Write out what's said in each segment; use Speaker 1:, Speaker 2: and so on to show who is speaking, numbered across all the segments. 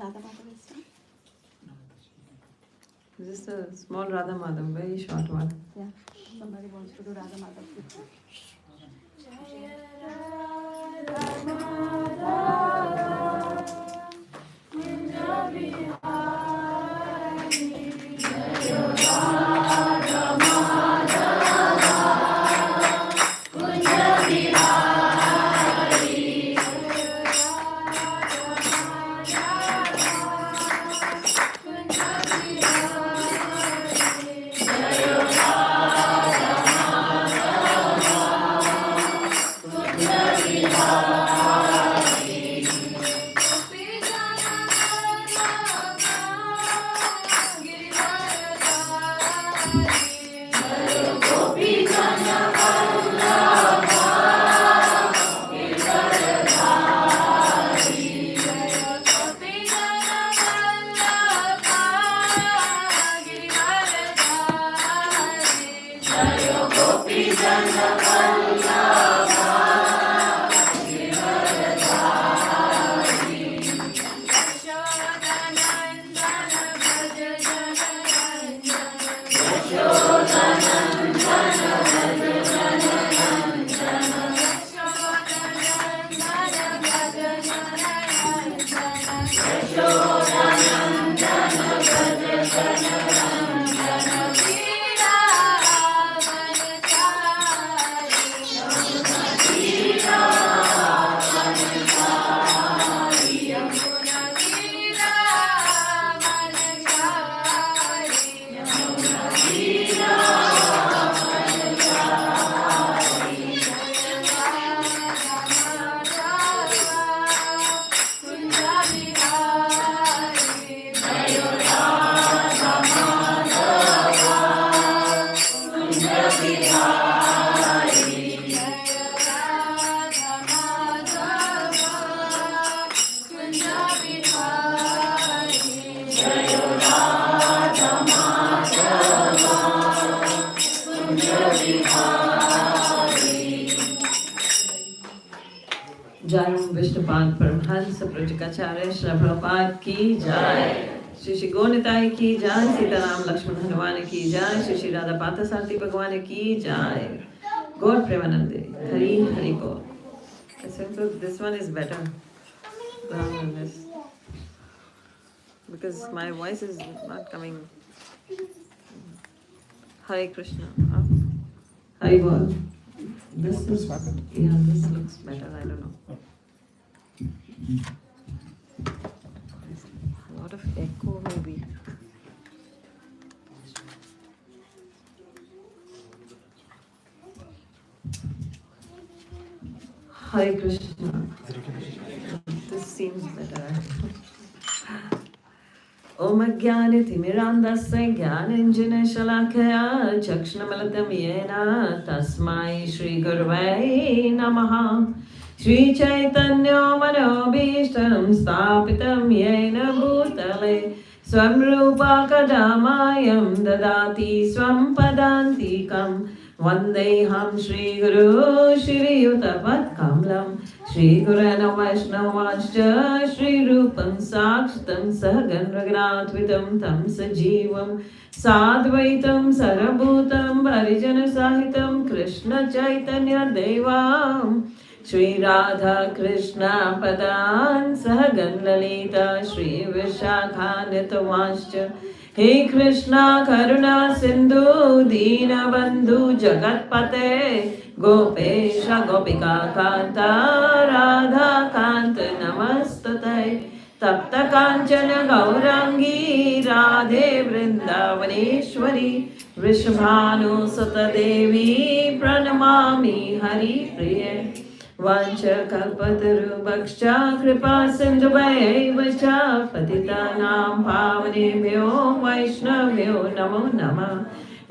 Speaker 1: Radha Madhav is done.
Speaker 2: Just a small Radha Madhav, very short one.
Speaker 1: Yeah, somebody wants to do Radha Madhav.
Speaker 2: Jai Vishnupad Paramhansa Prajakacharya Shri Prabhupada ki Jai. Shri Shri Gonitai ki Jai. Sitaram Lakshman Hanuman ki Jai. Shri Shri Radha Pata Sarti Bhagwan ki Jai. God Premanande. Hari Hari Bol. I think this one is better than this. Because my voice is not coming. Hare Krishna. Huh? Hari Bol. This is, yeah, this looks better. I don't know. A lot of echo, maybe. Hare Krishna. This seems better. Om Jnani Timirandasya Jnananjana Shalakaya Chakshunamalatam Yena Tasmai Shri Gurvai Namaha Shri Chaitanya Manobhishtam Sthapitam Yena Bhutale Swamrupa Kadamayam Dadati Swam Padantikam Vandeham Shri Guru Shri Yutapat Kamlam Shri Gurana Vaishnavascha Shri Rupam Sakshatam Sahagan Ragnatvitam Tam Sajivam Sadvaitam Sarabhutam Parijana Sahitam Krishna Chaitanya Devam Shri Radha Krishna Padan Sahagan Lalita Shri Vishakhanitavascha He Krishna Karuna Sindhu Dina Bandhu Jagatpate Gopesha Gopika Kanta Radha Kanta Namastate Tapta Kanchana Gaurangi Radhe Vrindavaneshwari Vrishabhanu Sata Devi Pranamami Hari Priya Vancha Kalpataru Bhaksha Kripa Sindhubhaiva Cha Patitanam Pavanebhyo Vaishnavyo Namo Namah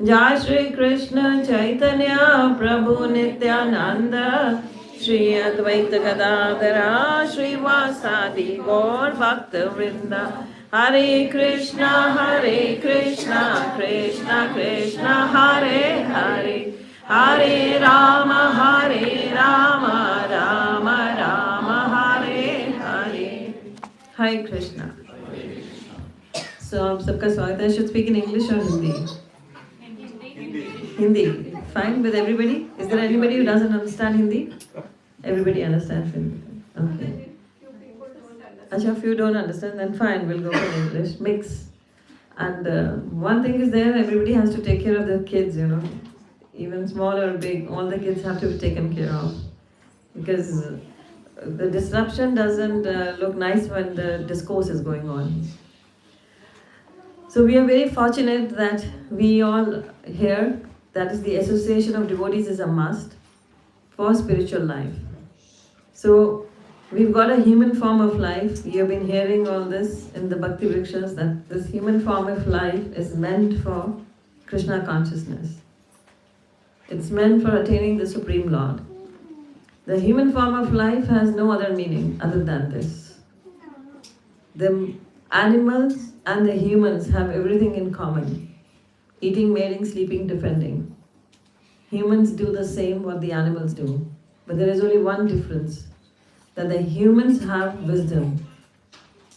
Speaker 2: Jai Shri Krishna Chaitanya Prabhu Nityananda Shri Advaita Gadadhara Shri Vasadi Gaur Bhakta Vrinda Hare Krishna Krishna Krishna Hare Hare Hare Rama Rama Rama Hare Hare Hare Krishna So आप सबका स्वागत है. I should speak in English or Hindi? Hindi. Fine with everybody? Is there anybody who doesn't understand Hindi? Everybody understands Hindi. Okay. Acha, if you don't understand, then fine, we'll go for English. Mix. And one thing is there, everybody has to take care of their kids, you know. Even small or big, all the kids have to be taken care of. Because the disruption doesn't look nice when the discourse is going on. So we are very fortunate that we all here, that is the association of devotees is a must for spiritual life. So we've got a human form of life. You have been hearing all this in the Bhakti Vrikshas, that this human form of life is meant for Krishna consciousness. It's meant for attaining the Supreme Lord. The human form of life has no other meaning other than this. The animals and the humans have everything in common. Eating, mating, sleeping, defending. Humans do the same what the animals do. But there is only one difference. That the humans have wisdom.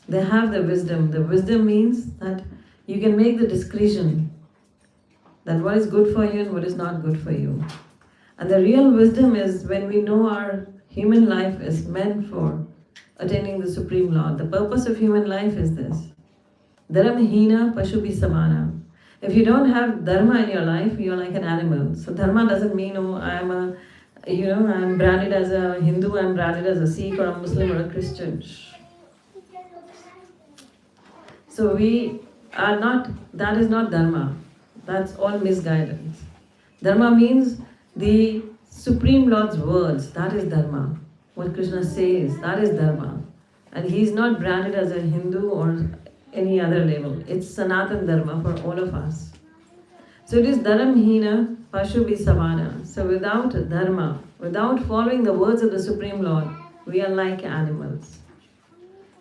Speaker 2: They have the wisdom. The wisdom means that you can make the discretion that what is good for you and what is not good for you. And the real wisdom is when we know our human life is meant for attaining the Supreme Lord. The purpose of human life is this. Dharamhina pashubi samana. If you don't have dharma in your life, you're like an animal. So dharma doesn't mean, oh, I'm branded as a Hindu, I'm branded as a Sikh or a Muslim or a Christian. So we are not, that is not dharma. That's all misguidance. Dharma means the Supreme Lord's words. That is dharma. What Krishna says, that is dharma. And he is not branded as a Hindu or any other label. It's Sanatan Dharma for all of us. So it is Dharamhina Pashubi Savana. So without dharma, without following the words of the Supreme Lord, we are like animals.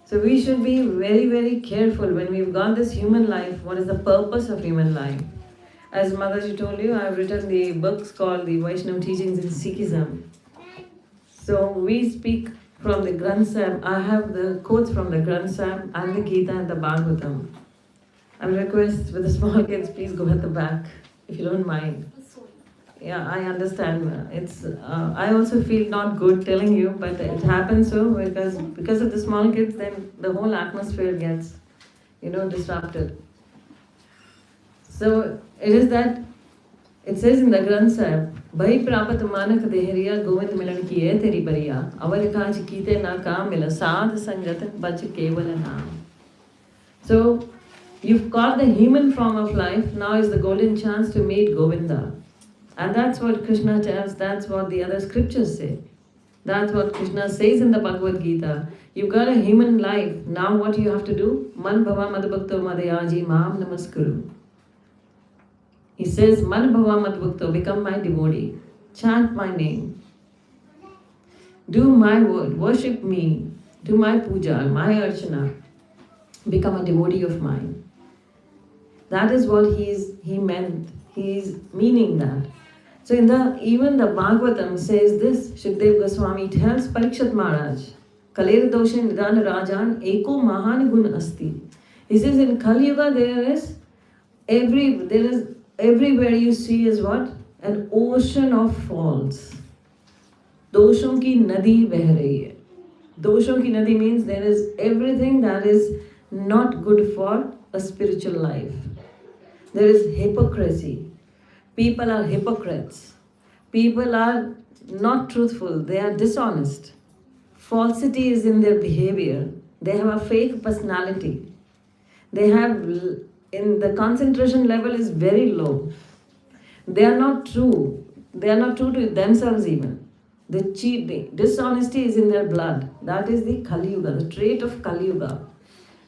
Speaker 2: So we should be very, very careful when we've got this human life. What is the purpose of human life? As Mataji told you, I've written the books called the Vaishnava Teachings in Sikhism. So we speak from the Granth Sahib. I have the quotes from the Granth Sahib and the Gita and the Bhagavatam. I request with the small kids, please go at the back, if you don't mind. Yeah, I understand. It's. I also feel not good telling you, but it happens so because of the small kids, then the whole atmosphere gets, disrupted. So it is that it says in the Granth Sahib, Bhai prapat manak dehriya govind milan kiye teri bariya avar kaaj kite na kaam mila sadh sangat baj kevala naam. So you've got the human form of life. Now is the golden chance to meet Govinda. And that's what Krishna tells, that's what the other scriptures say. That's what Krishna says in the Bhagavad Gita. You've got a human life. Now what you have to do? Man bhava madbhakto madayaji maam namaskuru. He says, Man bhava madbhakto, become my devotee. Chant my name. Do my word. Worship me. Do my puja, my archana. Become a devotee of mine. That is what he meant. He is meaning that. So even the Bhagavatam says this, Shukdev Goswami tells Parikshit Maharaj, Kaler doshe nidan rajan eko mahan gun asti. He says in Kali Yuga there is everywhere you see is what? An ocean of faults. Doshon ki nadi beh rahi hai. Doshon ki nadi means there is everything that is not good for a spiritual life. There is hypocrisy. People are hypocrites. People are not truthful. They are dishonest. Falsity is in their behavior. They have a fake personality. The concentration level is very low. They are not true. They are not true to themselves even. They cheat. Dishonesty is in their blood. That is the Kali Yuga, the trait of Kali Yuga.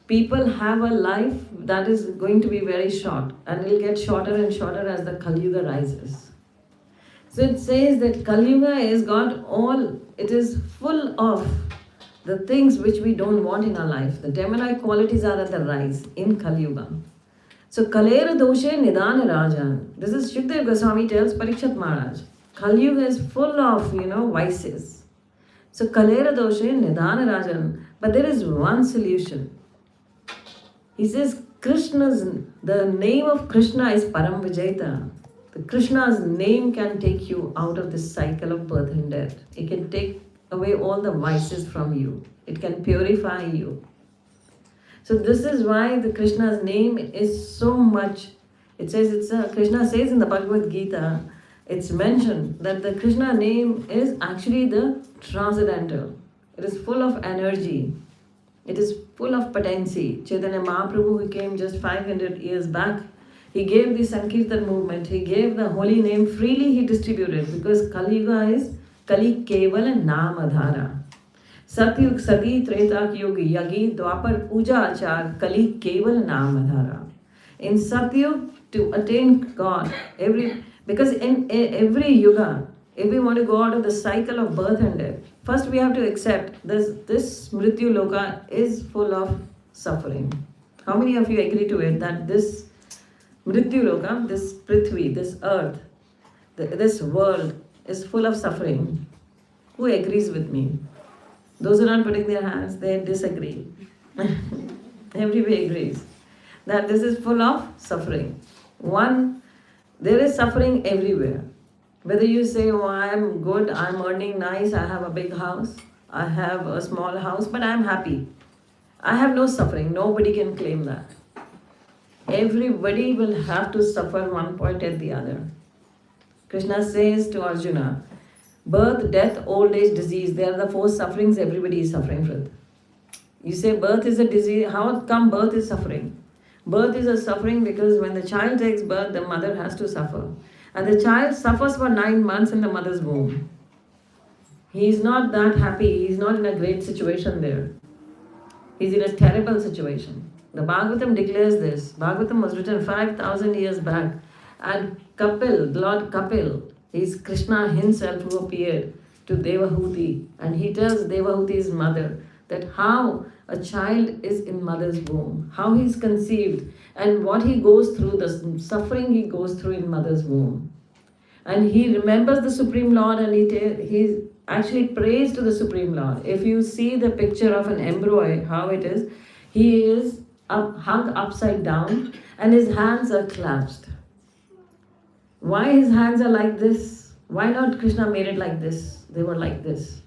Speaker 2: People have a life that is going to be very short, and it will get shorter and shorter as the Kali Yuga rises. So it says that Kali Yuga is it is full of the things which we don't want in our life. The demonic qualities are at the rise in Kali Yuga. So Kalera doshe nidana rajan. This is Shukdev Goswami tells Parikshit Maharaj. Kali Yuga is full of, vices. So Kalera doshe nidana rajan. But there is one solution. He says the name of Krishna is Param Vijayata. The Krishna's name can take you out of this cycle of birth and death. It can take away all the vices from you. It can purify you. So this is why the Krishna's name is so much. It says Krishna says in the Bhagavad Gita, it's mentioned that the Krishna name is actually the transcendental. It is full of energy. It is full of potency. Chaitanya Mahaprabhu, who came just 500 years back, he gave the Sankirtan movement. He gave the holy name freely. He distributed because Kali Yuga is Kali Keval Namadhara. Satyug Sati Treta Yuga Yagi Dwapar Puja Achar Kali Keval Namadhara. In Satyug, to attain God, because in every yuga, if we want to go out of the cycle of birth and death, first we have to accept this Mrityu Loka is full of suffering. How many of you agree to it that this Mrityu Loka, this Prithvi, this earth, this world is full of suffering? Who agrees with me? Those who are not putting their hands, they disagree. Everybody agrees that this is full of suffering. One, there is suffering everywhere. Whether you say, oh, I am good, I am earning nice, I have a big house, I have a small house, but I am happy. I have no suffering. Nobody can claim that. Everybody will have to suffer one point at the other. Krishna says to Arjuna, birth, death, old age, disease, they are the four sufferings everybody is suffering with. You say birth is a disease, how come birth is suffering? Birth is a suffering because when the child takes birth, the mother has to suffer. And the child suffers for 9 months in the mother's womb. He is not that happy, he is not in a great situation there. He is in a terrible situation. The Bhagavatam declares this. Bhagavatam was written 5,000 years back. And Kapil, Lord Kapil, is Krishna himself who appeared to Devahuti. And he tells Devahuti's mother that how a child is in mother's womb, how he is conceived, and what he goes through, the suffering he goes through in mother's womb. And he remembers the Supreme Lord and he actually prays to the Supreme Lord. If you see the picture of an embryo, how it is, he is hung upside down and his hands are clasped. Why his hands are like this? Why not Krishna made it like this? They were like this.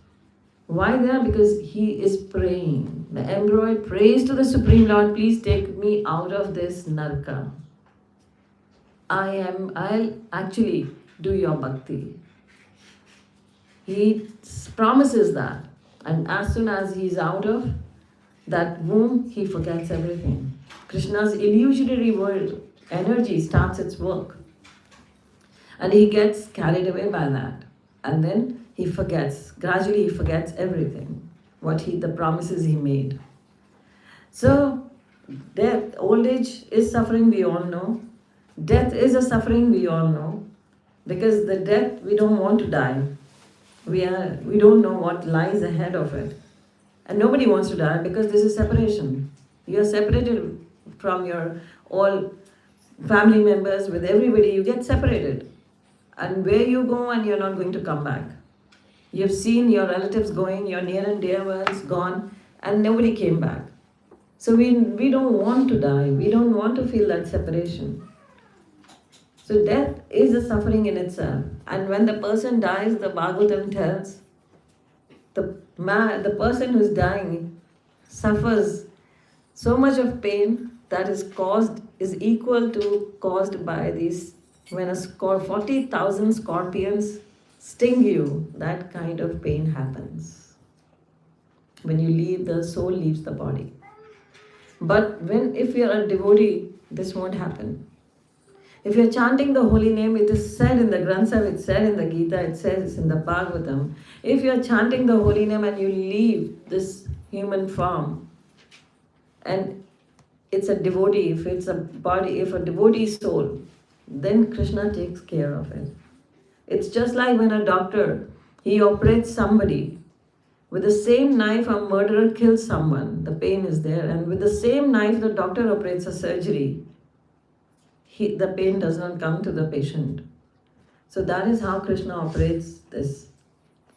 Speaker 2: Why they are? Because he is praying. The embryo prays to the Supreme Lord, please take me out of this narka. I'll actually do your bhakti. He promises that. And as soon as he's out of that womb, he forgets everything. Krishna's illusionary world energy starts its work. And he gets carried away by that. And then he forgets. Gradually he forgets everything. The promises he made. So, death, old age is suffering, we all know. Death is a suffering, we all know. Because the death, we don't want to die. We don't know what lies ahead of it. And nobody wants to die because this is separation. You are separated from your all family members, with everybody, you get separated. And where you go and you're not going to come back. You've seen your relatives going, your near and dear ones gone, and nobody came back. So we don't want to die. We don't want to feel that separation. So death is a suffering in itself. And when the person dies, the Bhagavatam tells, the person who's dying suffers so much of pain that is caused by these, when 40,000 scorpions sting you, that kind of pain happens. When the soul leaves the body. But if you're a devotee, this won't happen. If you're chanting the holy name, it is said in the Granth Sahib, it's said in the Gita, it says in the Bhagavatam, if you're chanting the holy name and you leave this human form, and it's a devotee, if a devotee soul, then Krishna takes care of it. It's just like when a doctor, he operates somebody. With the same knife, a murderer kills someone. The pain is there. And with the same knife, the doctor operates a surgery. The pain does not come to the patient. So that is how Krishna operates this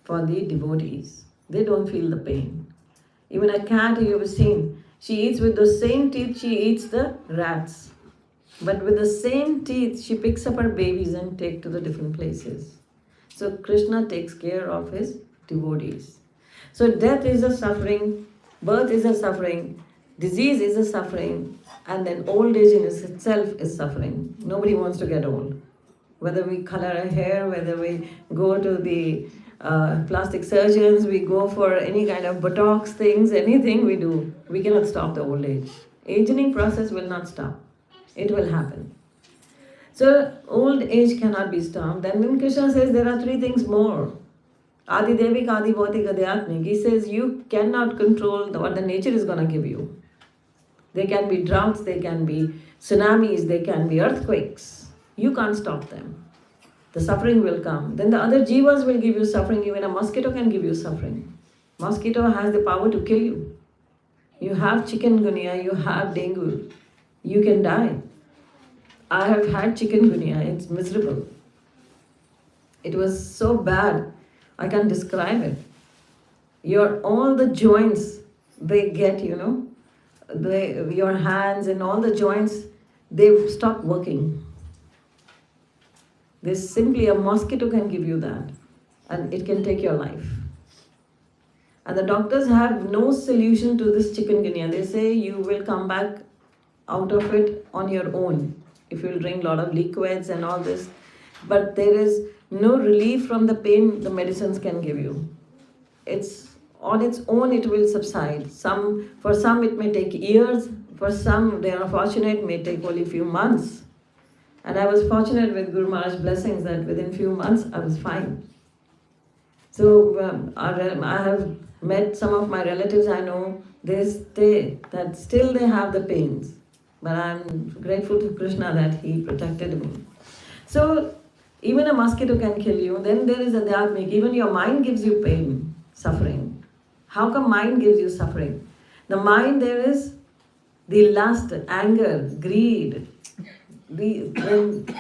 Speaker 2: for the devotees. They don't feel the pain. Even a cat you have seen, She eats with the same teeth she eats the rats. But with the same teeth, she picks up her babies and take to the different places. So Krishna takes care of his devotees. So death is a suffering, birth is a suffering, disease is a suffering, and then old age in itself is suffering. Nobody wants to get old. Whether we color our hair, whether we go to the plastic surgeons, we go for any kind of Botox things, anything we do, we cannot stop the old age. Aging process will not stop. It will happen. So old age cannot be stopped. Then Krishna says there are three things more. Adi Devik, Adi Bhautik, Adi Atmik. He says you cannot control what the nature is going to give you. There can be droughts, there can be tsunamis, there can be earthquakes. You can't stop them. The suffering will come. Then the other jivas will give you suffering. Even a mosquito can give you suffering. Mosquito has the power to kill you. You have chikungunya, you have dengue. You can die. I have had chikungunya. It's miserable. It was so bad. I can't describe it. All the joints, they get, your hands and all the joints, they stop working. There's simply a mosquito can give you that, and it can take your life. And the doctors have no solution to this chikungunya. They say you will come back out of it on your own if you drink a lot of liquids and all this. But there is no relief from the pain the medicines can give you. It's on its own it will subside. For some it may take years. For some, they are fortunate, it may take only a few months. And I was fortunate with Guru Maharaj's blessings that within few months I was fine. So I have met some of my relatives I know, they still they have the pains. But I'm grateful to Krishna that he protected me. So even a mosquito can kill you. Then there is Adhyatmik. Even your mind gives you pain, suffering. How come mind gives you suffering? The mind, there is the lust, anger, greed, the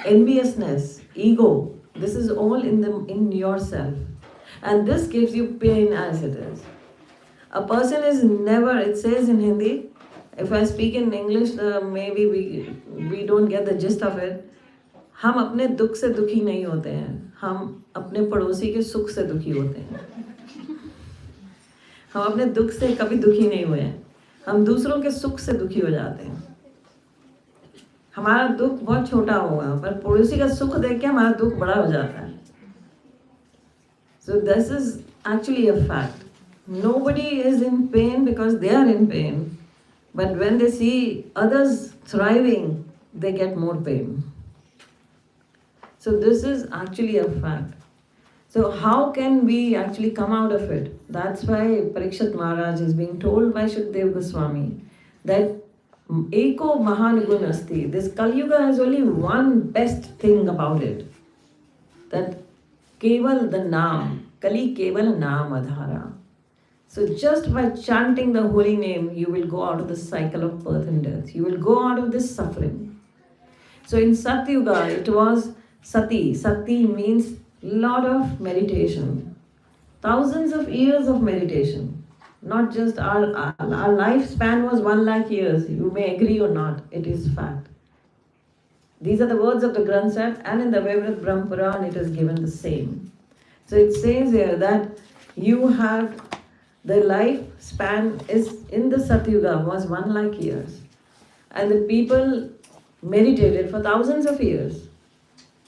Speaker 2: enviousness, ego. This is all in yourself. And this gives you pain as it is. A person is never, it says in Hindi, if I speak in English, maybe we don't get the gist of it. हम अपने दुख से दुखी नहीं होते हैं, हम अपने पड़ोसी के सुख से दुखी होते हैं. हम अपने दुख से कभी दुखी नहीं हुए हैं, हम दूसरों के सुख से दुखी हो जाते हैं. हमारा दुख बहुत छोटा होगा पर पड़ोसी का सुख देख के हमारा दुख बड़ा हो जाता है. So this is actually a fact. Nobody is in pain because they are in pain. But when they see others thriving, they get more pain. So this is actually a fact. So how can we actually come out of it? That's why Parikshit Maharaj is being told by Shukdev Goswami that Eko Mahan Gun Asti. This Kali Yuga has only one best thing about it. That Keval the Naam. Kali Keval Naam Adhara. So just by chanting the holy name, you will go out of the cycle of birth and death. You will go out of this suffering. So in Satyuga, it was Sati. Sati means lot of meditation. Thousands of years of meditation. Not just our lifespan was 1 lakh years. You may agree or not. It is fact. These are the words of the Granth Sahib, and in the Vaivrata Brahma Puran it is given the same. So it says here that you have the lifespan is in the Satyuga was 1 lakh years. And the people meditated for thousands of years.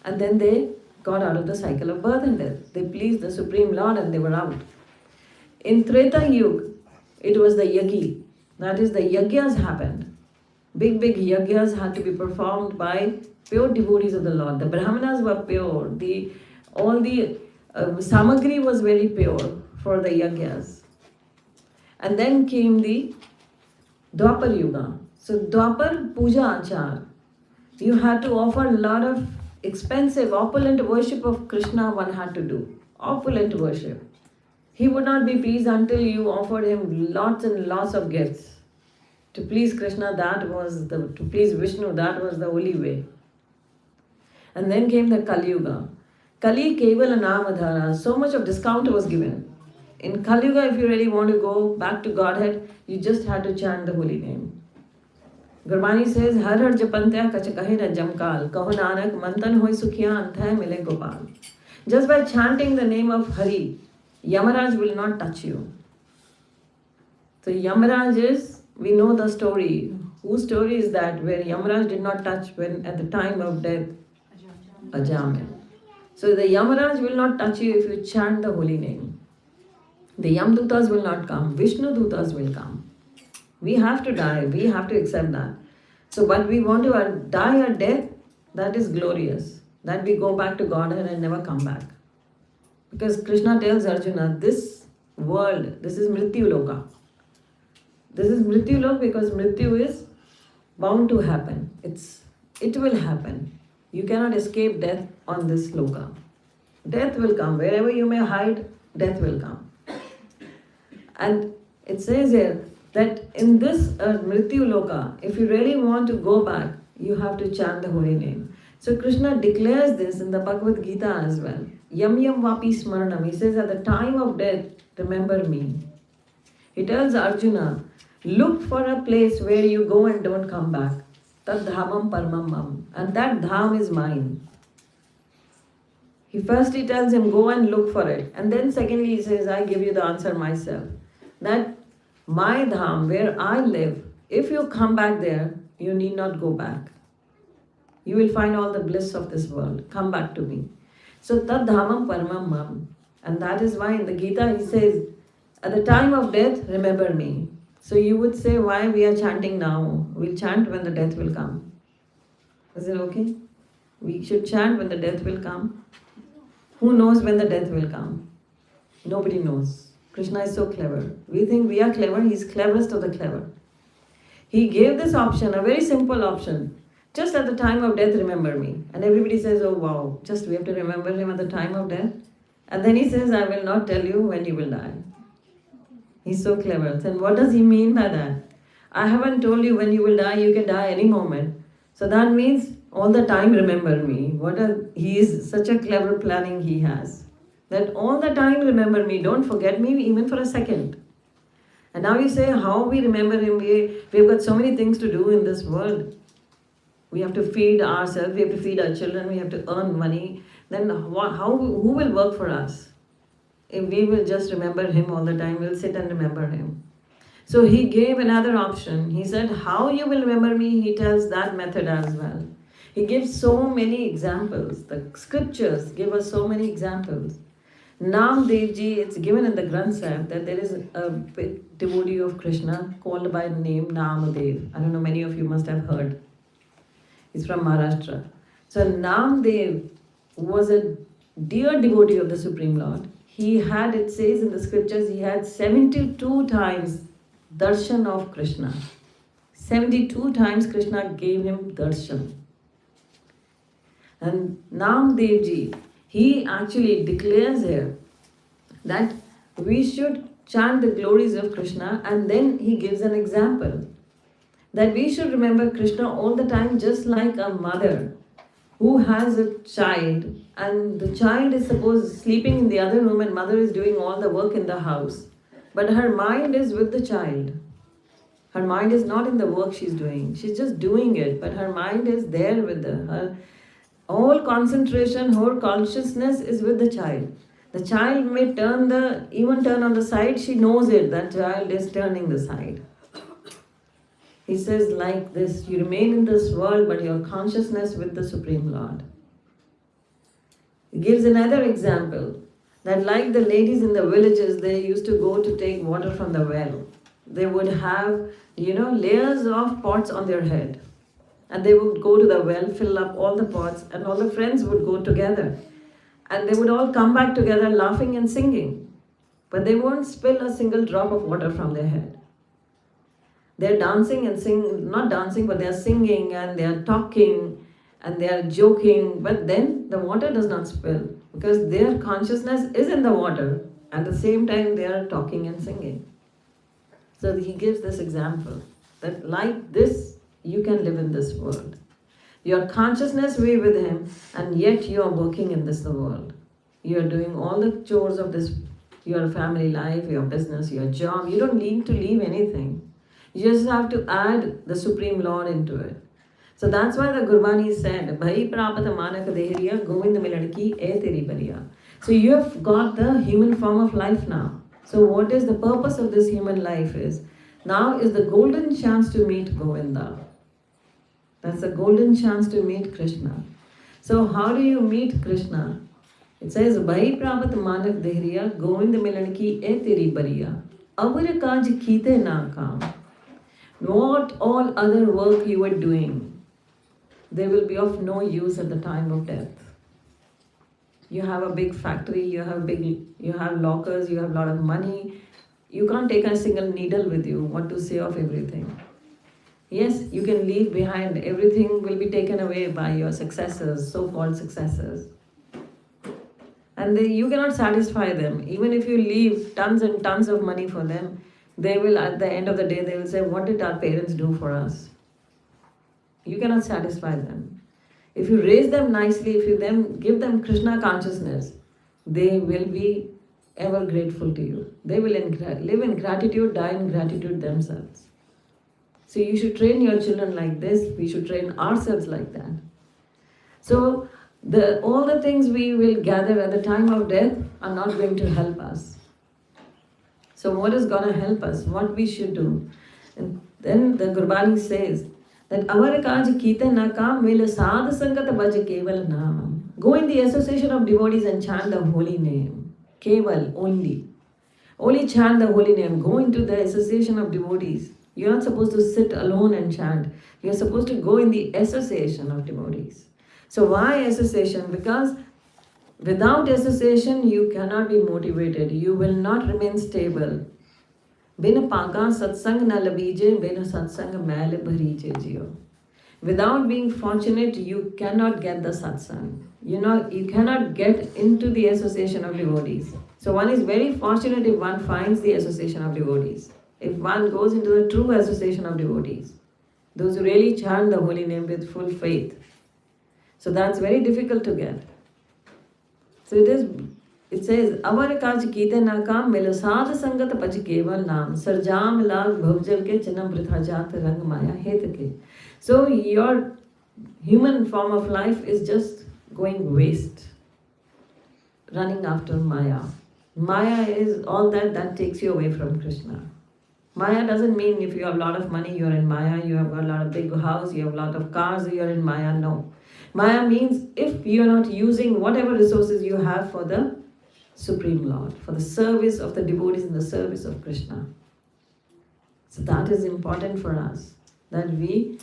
Speaker 2: And then they got out of the cycle of birth and death. They pleased the Supreme Lord and they were out. In Treta Yuga, it was the yagi. That is, the yagyas happened. Big yagyas had to be performed by pure devotees of the Lord. The Brahmanas were pure. All the samagri was very pure for the yagyas. And then came the Dwapar Yuga. So Dwapar Puja Achar. You had to offer a lot of expensive, opulent worship of Krishna one had to do. Opulent worship. He would not be pleased until you offered him lots and lots of gifts. To please Krishna, to please Vishnu, that was the only way. And then came the Kali Yuga. Kali Kevala Namadhara. So much of discount was given. In Kali Yuga, if you really want to go back to Godhead, you just have to chant the holy name. Gurbani says, Har har japantya kach kahe na jamkal, kaho nanak mantan hoy sukhiya anthay mile gopal. Just by chanting the name of Hari, Yamaraj will not touch you. So Yamaraj is, we know the story. Whose story is that? Where Yamaraj did not touch when at the time of death, Ajamil. So the Yamaraj will not touch you if you chant the holy name. The Yamdutas will not come. Vishnu Dutas will come. We have to die. We have to accept that. So, but we want to die a death that is glorious. That we go back to Godhead and never come back. Because Krishna tells Arjuna, this world, this is Mrityu Loka. This is Mrityu Loka because Mrityu is bound to happen. It will happen. You cannot escape death on this Loka. Death will come. Wherever you may hide, death will come. And it says here that in this Mrityu Loka, if you really want to go back, you have to chant the holy name. So Krishna declares this in the Bhagavad Gita as well. Yam yam vapi smaranam. He says at the time of death, remember me. He tells Arjuna, look for a place where you go and don't come back. Tad dhamam paramam mam. And that dham is mine. He tells him, go and look for it. And then secondly, he says, I give you the answer myself. That my dham, where I live, if you come back there, you need not go back. You will find all the bliss of this world. Come back to me. So, tad dhamam paramam mam. And that is why in the Gita he says, at the time of death, remember me. So you would say, why we are chanting now? We'll chant when the death will come. Is it okay? We should chant when the death will come. Who knows when the death will come? Nobody knows. Krishna is so clever. We think we are clever. He is cleverest of the clever. He gave this option, a very simple option. Just at the time of death, remember me. And everybody says, oh wow, just we have to remember him at the time of death. And then he says, I will not tell you when you will die. He's so clever. Then what does he mean by that? I haven't told you when you will die, you can die any moment. So that means all the time remember me. He is such a clever planning he has. That all the time remember me, don't forget me even for a second. And now you say, how we remember him? We've got so many things to do in this world. We have to feed ourselves, we have to feed our children, we have to earn money. Then who will work for us? If we will just remember him all the time, we'll sit and remember him. So he gave another option. He said, how you will remember me, he tells that method as well. He gives so many examples. The scriptures give us so many examples. Nam Devji, it's given in the Granth Sahib that there is a big devotee of Krishna called by name Namadev. I don't know, many of you must have heard. He's from Maharashtra. So Namdev was a dear devotee of the Supreme Lord. He had, it says in the scriptures, he had 72 times darshan of Krishna. 72 times Krishna gave him darshan. And Namdevji, he actually declares here that we should chant the glories of Krishna, and then he gives an example. That we should remember Krishna all the time, just like a mother who has a child and the child is supposed sleeping in the other room and mother is doing all the work in the house. But her mind is with the child. Her mind is not in the work she's doing. She's just doing it, but her mind is there with her all concentration, whole consciousness is with the child. The child may turn on the side, she knows it, that child is turning the side. He says like this, you remain in this world, but your consciousness with the Supreme Lord. He gives another example, that like the ladies in the villages, they used to go to take water from the well. They would have, layers of pots on their head. And they would go to the well, fill up all the pots, and all the friends would go together. And they would all come back together laughing and singing. But they won't spill a single drop of water from their head. They're dancing and singing, not dancing, but they're singing and they're talking and they're joking. But then the water does not spill because their consciousness is in the water. At the same time, they are talking and singing. So he gives this example that like this, you can live in this world. Your consciousness way with him, and yet you are working in this world. You are doing all the chores of this your family life, your business, your job. You don't need to leave anything. You just have to add the Supreme Lord into it. So that's why the Gurbani said, Bhai prapata manaka dehriya govind miladki e teri bariya. So you have got the human form of life now. So what is the purpose of this human life is, now is the golden chance to meet Govinda. That's a golden chance to meet Krishna. So how do you meet Krishna? It says, Bhai prapat manak dehriya govind miladki e teri bariya. Avar kaj kite na kaam. What all other work you were doing, they will be of no use at the time of death. You have a big factory, you have lockers, you have a lot of money. You can't take a single needle with you. What to say of everything? Yes, you can leave behind. Everything will be taken away by your successors, so-called successors. And you cannot satisfy them. Even if you leave tons and tons of money for them, they will, at the end of the day, they will say, what did our parents do for us? You cannot satisfy them. If you raise them nicely, if you then give them Krishna consciousness, they will be ever grateful to you. They will live in gratitude, die in gratitude themselves. So you should train your children like this. We should train ourselves like that. So all the things we will gather at the time of death are not going to help us. So what is going to help us? What we should do? And then the Gurbani says that avar kaj kita na kam mil sadh sangat bhaj keval naam. Go in the association of devotees and chant the holy name. Keval, only. Only chant the holy name. Go into the association of devotees. You're not supposed to sit alone and chant. You're supposed to go in the association of devotees. So why association? Because without association, you cannot be motivated. You will not remain stable. Bin paka satsang na labije, bin satsang mail bharije jiyo. Without being fortunate, you cannot get the satsang. You cannot get into the association of devotees. So one is very fortunate if one finds the association of devotees. If one goes into the true association of devotees, those who really chant the holy name with full faith. So that's very difficult to get. So it says, Avar kaj kite na kam milo sadh sangat paj keval naam sarjam lag bhavjal ke chinam pritha jat rang maya het ke. So your human form of life is just going waste, running after Maya. Maya is all that takes you away from Krishna. Maya doesn't mean if you have a lot of money, you're in Maya, you have got a lot of big house, you have a lot of cars, you're in Maya. No. Maya means if you're not using whatever resources you have for the Supreme Lord, for the service of the devotees in the service of Krishna. So that is important for us, that we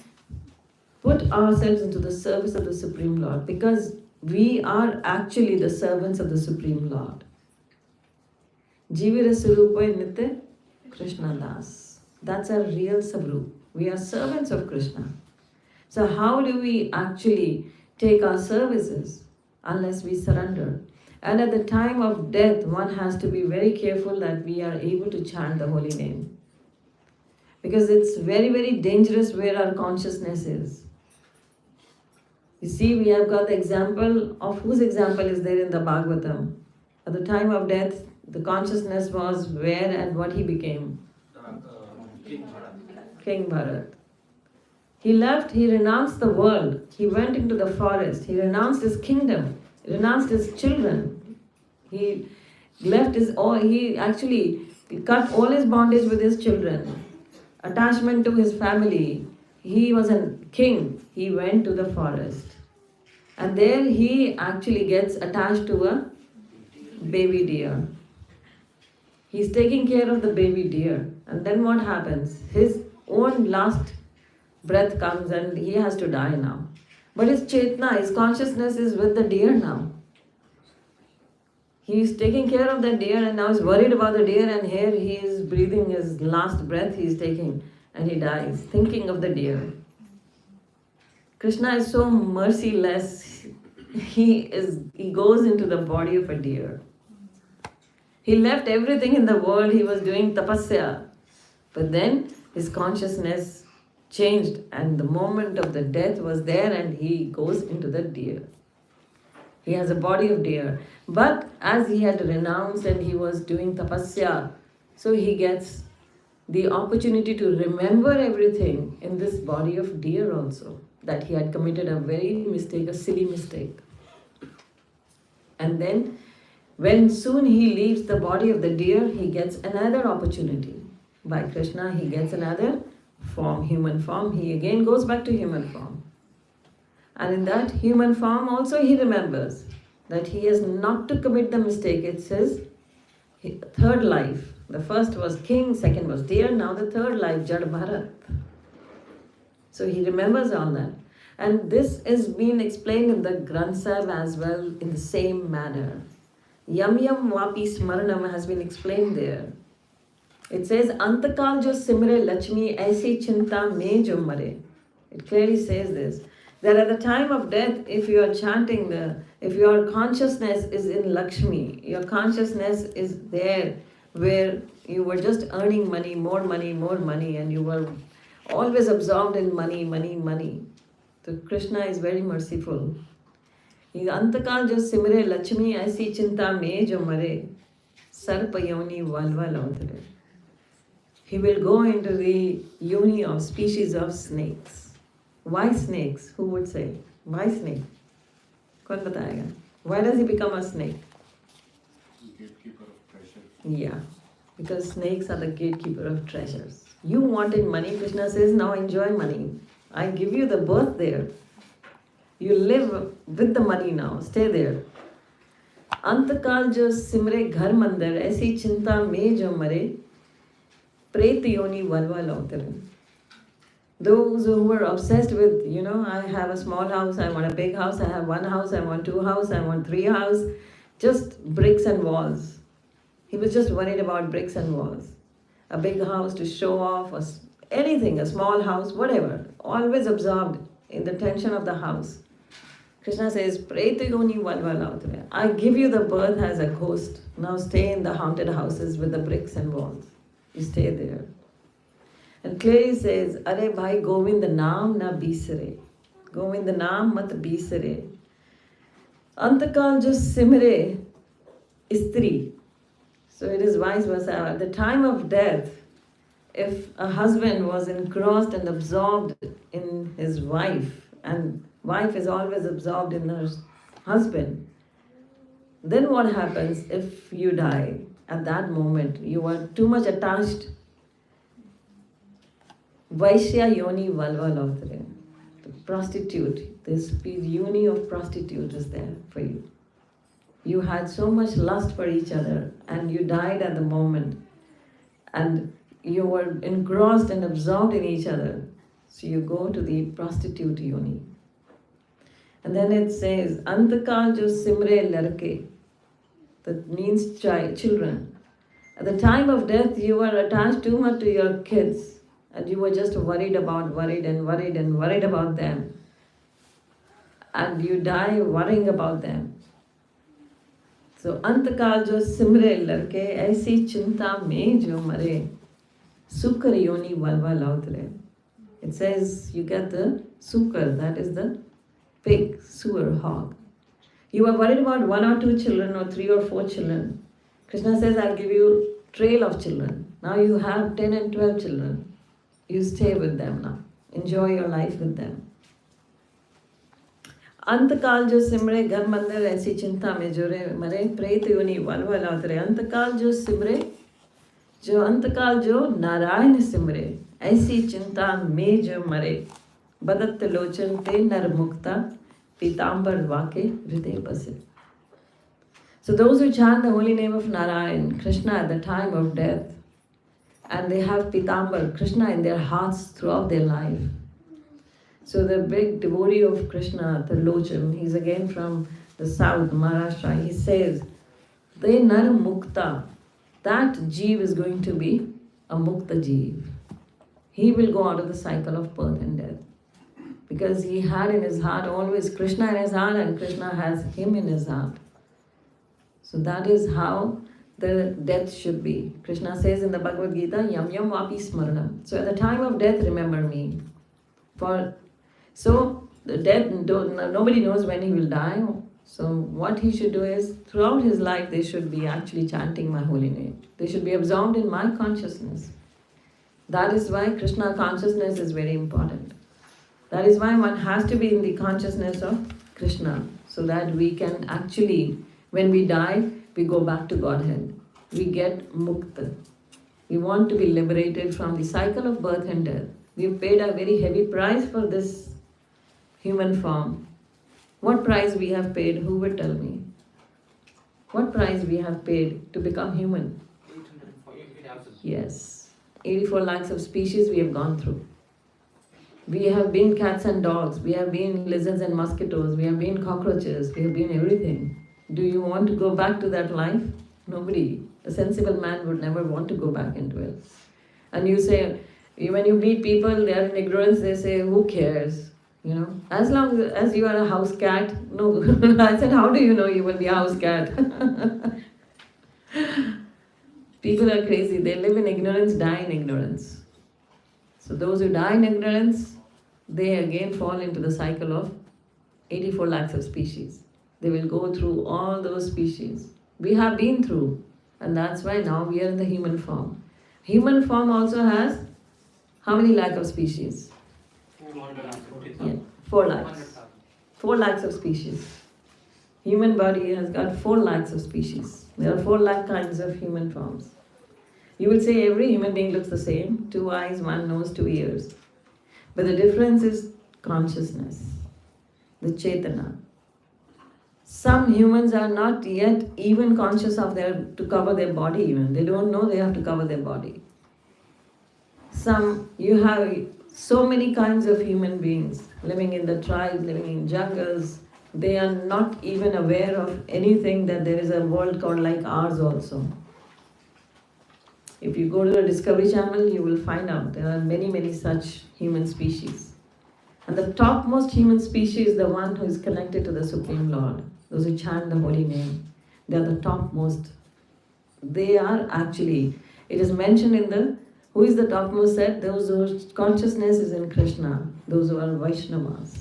Speaker 2: put ourselves into the service of the Supreme Lord, because we are actually the servants of the Supreme Lord. Jivira Surupai Nitya Krishna Das. That's our real Sabru. We are servants of Krishna. So how do we actually take our services unless we surrender? And at the time of death, one has to be very careful that we are able to chant the holy name. Because it's very, very dangerous where our consciousness is. You see, we have got the example of whose example is there in the Bhagavatam. At the time of death, the consciousness was where and what he became? King Bharat. He left, he renounced the world. He went into the forest. He renounced his kingdom. He renounced his children. He left he actually cut all his bondage with his children. Attachment to his family. He was a king. He went to the forest. And there he actually gets attached to a baby deer. He's taking care of the baby deer. And then what happens? His own last breath comes and he has to die now. But his chetna, his consciousness is with the deer now. He is taking care of the deer and now is worried about the deer, and here he is breathing his last breath he is taking and he dies, thinking of the deer. Krishna is so merciless. He goes into the body of a deer. He left everything in the world. He was doing tapasya. But then his consciousness changed and the moment of the death was there and he goes into the deer. He has a body of deer. But as he had renounced and he was doing tapasya, so he gets the opportunity to remember everything in this body of deer also. That he had committed a very mistake, a silly mistake. And then when soon he leaves the body of the deer, he gets another opportunity. By Krishna, he gets another form, human form. He again goes back to human form. And in that human form also he remembers that he has not to commit the mistake. It's his third life. The first was king, second was deer, now the third life, Jad Bharat. So he remembers all that. And this is being explained in the Granth Sahib as well in the same manner. Yam yam vapi smaranam has been explained there. It says, Antakal jo simre Lakshmi aisi chinta me jo mare. It clearly says this. That at the time of death, if you are chanting if your consciousness is in Lakshmi, your consciousness is there where you were just earning money, and you were always absorbed in money. So Krishna is very merciful. Antakal jo simre Lakshmi aisi chinta me jo mare, sarpa yoni valva lautare. He will go into the yoni of species of snakes. Why snakes? Who would say? Why snake? Kaun batayega? Why does he become a snake?
Speaker 3: Gatekeeper of treasure.
Speaker 2: Yeah, because snakes are the gatekeeper of treasures. You wanted money, Krishna says, now enjoy money. I give you the birth there. You live with the money now, stay there. Antakal jo simre ghar mandir, aisi chinta me jo mare, pret yoni valva lautare. Those who were obsessed with, I have a small house, I want a big house, I have one house, I want two houses, I want three houses, just bricks and walls. He was just worried about bricks and walls. A big house to show off, or anything, a small house, whatever. Always absorbed in the tension of the house. Krishna says, Preta yoni valva lautare. I give you the birth as a ghost. Now stay in the haunted houses with the bricks and walls. You stay there. And clearly says, Are bhai Govind naam na bisare. Govind naam mat bisare. Antakal jo simre istri. So it is vice versa. At the time of death, if a husband was engrossed and absorbed in his wife, and wife is always absorbed in her husband, then what happens if you die? At that moment, you are too much attached. Vaishya yoni valva lautare. The prostitute, this yoni of prostitute is there for you. You had so much lust for each other and you died at the moment. And you were engrossed and absorbed in each other. So you go to the prostitute yoni. And then it says, Antakal jo simre larke. That means children. At the time of death, you were attached too much to your kids. And you were just worried about them. And you die worrying about them. So, Antakal jo simre larke, aisi chinta me jo mare, sukar yoni valva lautare. It says you get the sukar, that is the pig, sewer, hog. You are worried about 1 or 2 children or 3 or 4 children. Krishna says, I'll give you trail of children. Now you have 10 and 12 children. You stay with them now. Enjoy your life with them. Antakal jo simre ghar mandir aisi chinta me jore mare pret yoni valva lautare. Antakal jo simre Antakal jo Narayan simre aisi chinta me jo mare badat lochan te nar mukta pitambar vake hriday base. So those who chant the holy name of Narayan, Krishna at the time of death, and they have Pitambar, Krishna in their hearts throughout their life. So the big devotee of Krishna, Lochan, he's again from the south, Maharashtra, he says, De nar mukta, that jeev is going to be a mukta jeev. He will go out of the cycle of birth and death. Because he had in his heart always Krishna in his heart and Krishna has him in his heart. So that is how the death should be. Krishna says in the Bhagavad Gita, Yam yam vapi smaranam. So at the time of death, remember me. So the death, nobody knows when he will die. So what he should do is, throughout his life, they should be actually chanting my holy name. They should be absorbed in my consciousness. That is why Krishna consciousness is very important. That is why one has to be in the consciousness of Krishna, so that we can actually, when we die, we go back to Godhead. We get mukta. We want to be liberated from the cycle of birth and death. We've paid a very heavy price for this human form. What price we have paid? Who would tell me? What price we have paid to become human?
Speaker 4: 848,000.
Speaker 2: Yes. 84 lakhs of species we have gone through. We have been cats and dogs. We have been lizards and mosquitoes. We have been cockroaches. We have been everything. Do you want to go back to that life? Nobody. A sensible man would never want to go back into it. And you say, when you meet people, they are in ignorance, they say, who cares? You know, as long as you are a house cat. No, I said, how do you know you will be a house cat? People are crazy. They live in ignorance, die in ignorance. So those who die in ignorance, they again fall into the cycle of 84 lakhs of species. They will go through all those species. We have been through, and that's why now we are in the human form. Human form also has how many lakh of species?
Speaker 4: 240,000.
Speaker 2: Yeah, 4 lakhs. 4 lakhs of species. Human body has got 4 lakhs of species. There are 4 lakh kinds of human forms. You will say every human being looks the same, 2 eyes, 1 nose, 2 ears. But the difference is consciousness, the Chetana. Some humans are not yet even conscious of to cover their body even. They don't know they have to cover their body. You have so many kinds of human beings living in the tribes, living in jungles. They are not even aware of anything that there is a world called like ours also. If you go to the Discovery Channel, you will find out there are many, many such human species. And the topmost human species is the one who is connected to the Supreme Lord. Those who chant the holy name. They are the topmost. They are actually, it is mentioned in the, who is the topmost set? Those whose consciousness is in Krishna. Those who are Vaishnavas.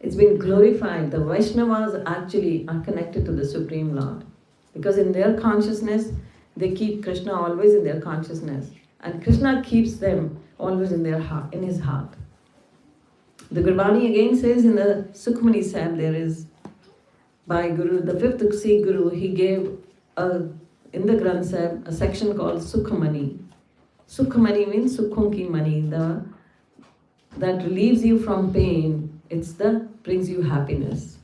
Speaker 2: It's been glorified. The Vaishnavas actually are connected to the Supreme Lord. Because in their consciousness, they keep Krishna always in their consciousness. And Krishna keeps them always in their heart, in his heart. The Gurbani again says in the Sukhmani Sahib, there is, by Guru, the 5th Sikh Guru, he gave in the Granth Sahib a section called Sukhmani. Sukhmani means Sukhon ki mani, that relieves you from pain. It's brings you happiness.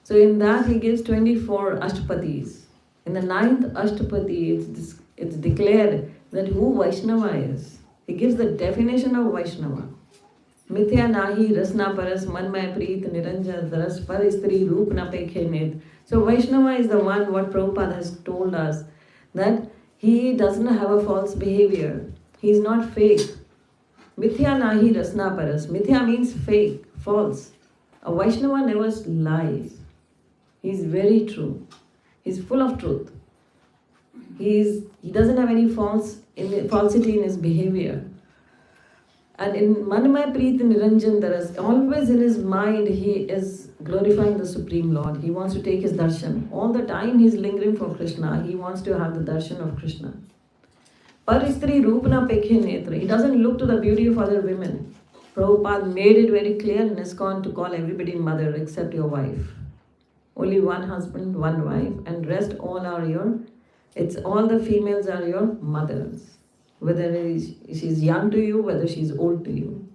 Speaker 2: So in that he gives 24 Ashtapatis. In the 9th Ashtapati, it's declared that who Vaishnava is. He gives the definition of Vaishnava. Mithya nahi rasna paras manmay preet niranjan daras par istri roop na pekhe nit. So Vaishnava is the one what Prabhupada has told us, that he doesn't have a false behavior. He is not fake. Mithya nahi rasna paras. Mithya means fake, false. A Vaishnava never lies. He is very true. He is full of truth. He doesn't have any falsity in his behavior. And in Manmaya Preet Niranjan Daras, always in his mind he is glorifying the Supreme Lord. He wants to take his darshan. All the time he is lingering for Krishna. He wants to have the darshan of Krishna. Paristri Rupna Pekhe Netra. He doesn't look to the beauty of other women. Prabhupada made it very clear in ISKCON to call everybody mother except your wife. Only one husband, one wife, and rest all are all the females are your mothers. Whether she's young to you, whether she's old to you.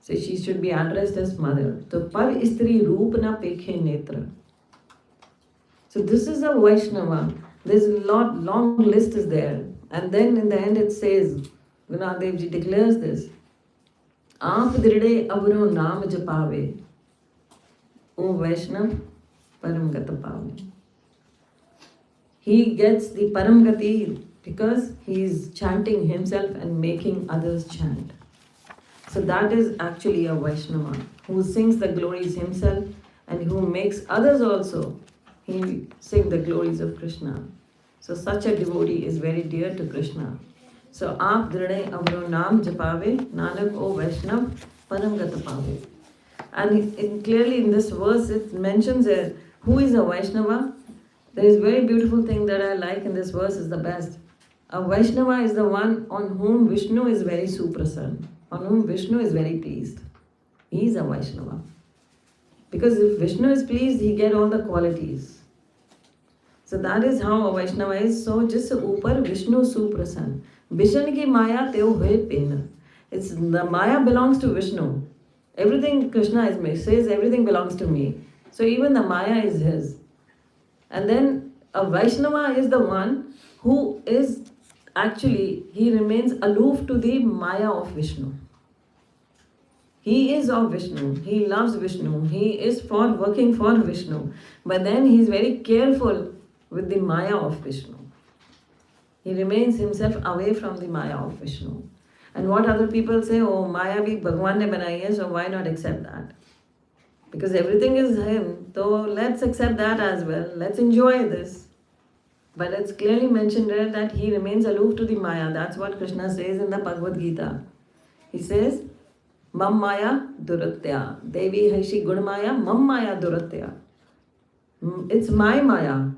Speaker 2: So she should be addressed as mother. So par istri roopna pekhe netra. So this is a Vaishnava. There's a long list is there. And then in the end it says, Gurudev Ji declares this. Aap dirde abro naam japave. O Vaishnav, param gata pave. He gets the param gati because he is chanting himself and making others chant. So that is actually a Vaishnava who sings the glories himself and who makes others also sing the glories of Krishna. So such a devotee is very dear to Krishna. So aap dride avro naam japave, nanak o Vaishnav param gata pave. And clearly in this verse it mentions it. Who is a Vaishnava? There is very beautiful thing that I like in this verse is the best. A Vaishnava is the one on whom Vishnu is very suprasann, on whom Vishnu is very pleased. He is a Vaishnava. Because if Vishnu is pleased, he get all the qualities. So that is how a Vaishnava is. So just upar Vishnu suprasann. Vishan ki maya teo hoye pin. It's the maya belongs to Vishnu. Everything Krishna is says everything belongs to me. So even the maya is his. And then a Vaishnava is the one who is actually, he remains aloof to the maya of Vishnu. He is of Vishnu, he loves Vishnu, he is working for Vishnu. But then he is very careful with the maya of Vishnu. He remains himself away from the maya of Vishnu. And what other people say, oh, maya bhi Bhagwan ne banai hai, so why not accept that? Because everything is him, so let's accept that as well. Let's enjoy this. But it's clearly mentioned there that he remains aloof to the maya. That's what Krishna says in the Bhagavad Gita. He says, Mam maya duratya. Devi haishi gun maya, mam maya duratya. It's my maya.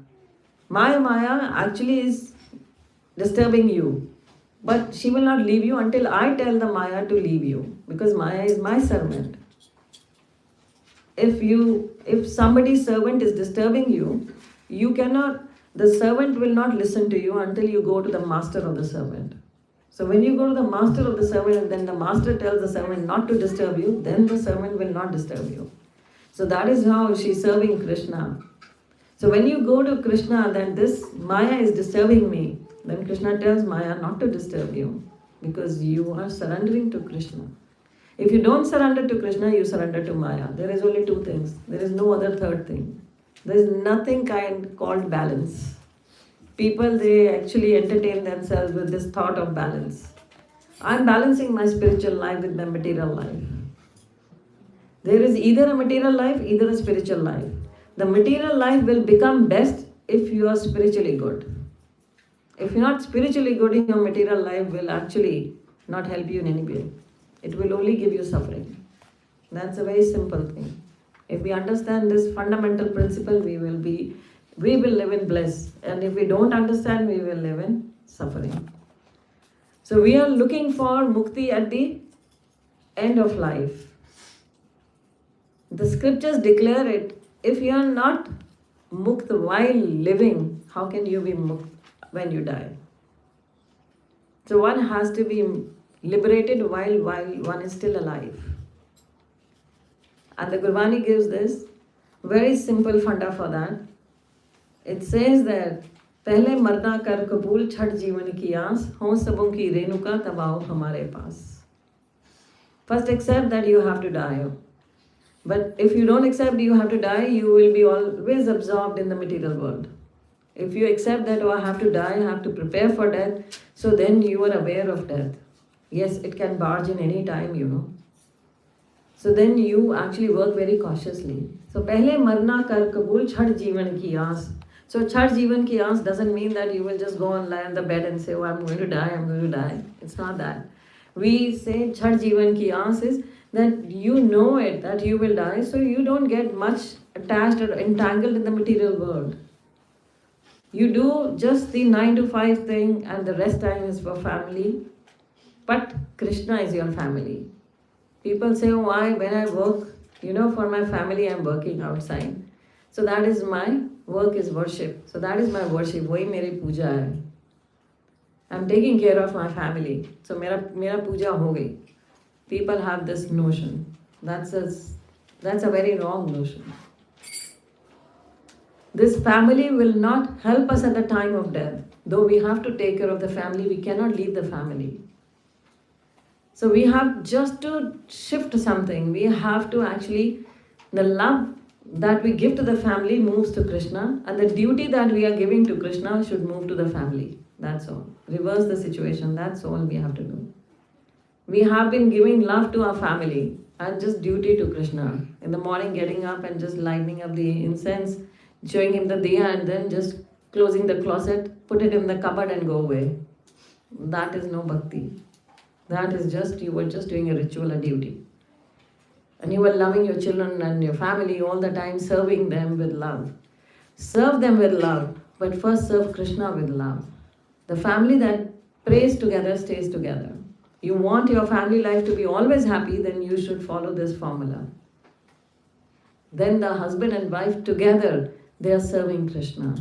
Speaker 2: My maya actually is disturbing you. But she will not leave you until I tell the maya to leave you. Because maya is my servant. If somebody's servant is disturbing you, the servant will not listen to you until you go to the master of the servant. So when you go to the master of the servant and then the master tells the servant not to disturb you, then the servant will not disturb you. So that is how she's serving Krishna. So when you go to Krishna, then this Maya is disturbing me, then Krishna tells Maya not to disturb you because you are surrendering to Krishna. If you don't surrender to Krishna, you surrender to Maya. There is only two things. There is no other third thing. There is nothing called balance. People, they actually entertain themselves with this thought of balance. I'm balancing my spiritual life with my material life. There is either a material life, either a spiritual life. The material life will become best if you are spiritually good. If you're not spiritually good, your material life will actually not help you in any way. It will only give you suffering. That's a very simple thing. If we understand this fundamental principle, we will live in bliss. And if we don't understand, we will live in suffering. So we are looking for mukti at the end of life. The scriptures declare it. If you are not mukt while living, how can you be mukt when you die? So one has to be liberated while one is still alive. And the Gurbani gives this very simple funda for that. It says that पहले मरना कर कबूल छठ जीवन की आस हों सबों की रेणुका तब आओ हमारे पास. First accept that you have to die. But if you don't accept you have to die, you will be always absorbed in the material world. If you accept that, oh, I have to die, I have to prepare for death, so then you are aware of death. Yes, it can barge in any time, So then you actually work very cautiously. So पहले मरना कर कबूल छठ जीवन की आस. So Chhath जीवन की आस doesn't mean that you will just go and lie on the bed and say, oh, I'm going to die. It's not that. We say Chhath जीवन की आस is that you know it, that you will die, so you don't get much attached or entangled in the material world. You do just the 9 to 5 thing and the rest time is for family. But Krishna is your family. People say, oh, why? When I work, for my family, I'm working outside. So that is my work is worship. So that is my worship. Wahi meri puja hai. I'm taking care of my family. So mera puja ho gayi. People have this notion. That's a very wrong notion. This family will not help us at the time of death. Though we have to take care of the family, we cannot leave the family. So we have just to shift something. We have to actually, the love that we give to the family moves to Krishna, and the duty that we are giving to Krishna should move to the family. That's all. Reverse the situation. That's all we have to do. We have been giving love to our family and just duty to Krishna. In the morning, getting up and just lighting up the incense, showing him the diya, and then just closing the closet, put it in the cupboard and go away. That is no bhakti. That is just, you were just doing a ritual, a duty. And you are loving your children and your family all the time, serving them with love. Serve them with love, but first serve Krishna with love. The family that prays together stays together. You want your family life to be always happy, then you should follow this formula. Then the husband and wife together, they are serving Krishna.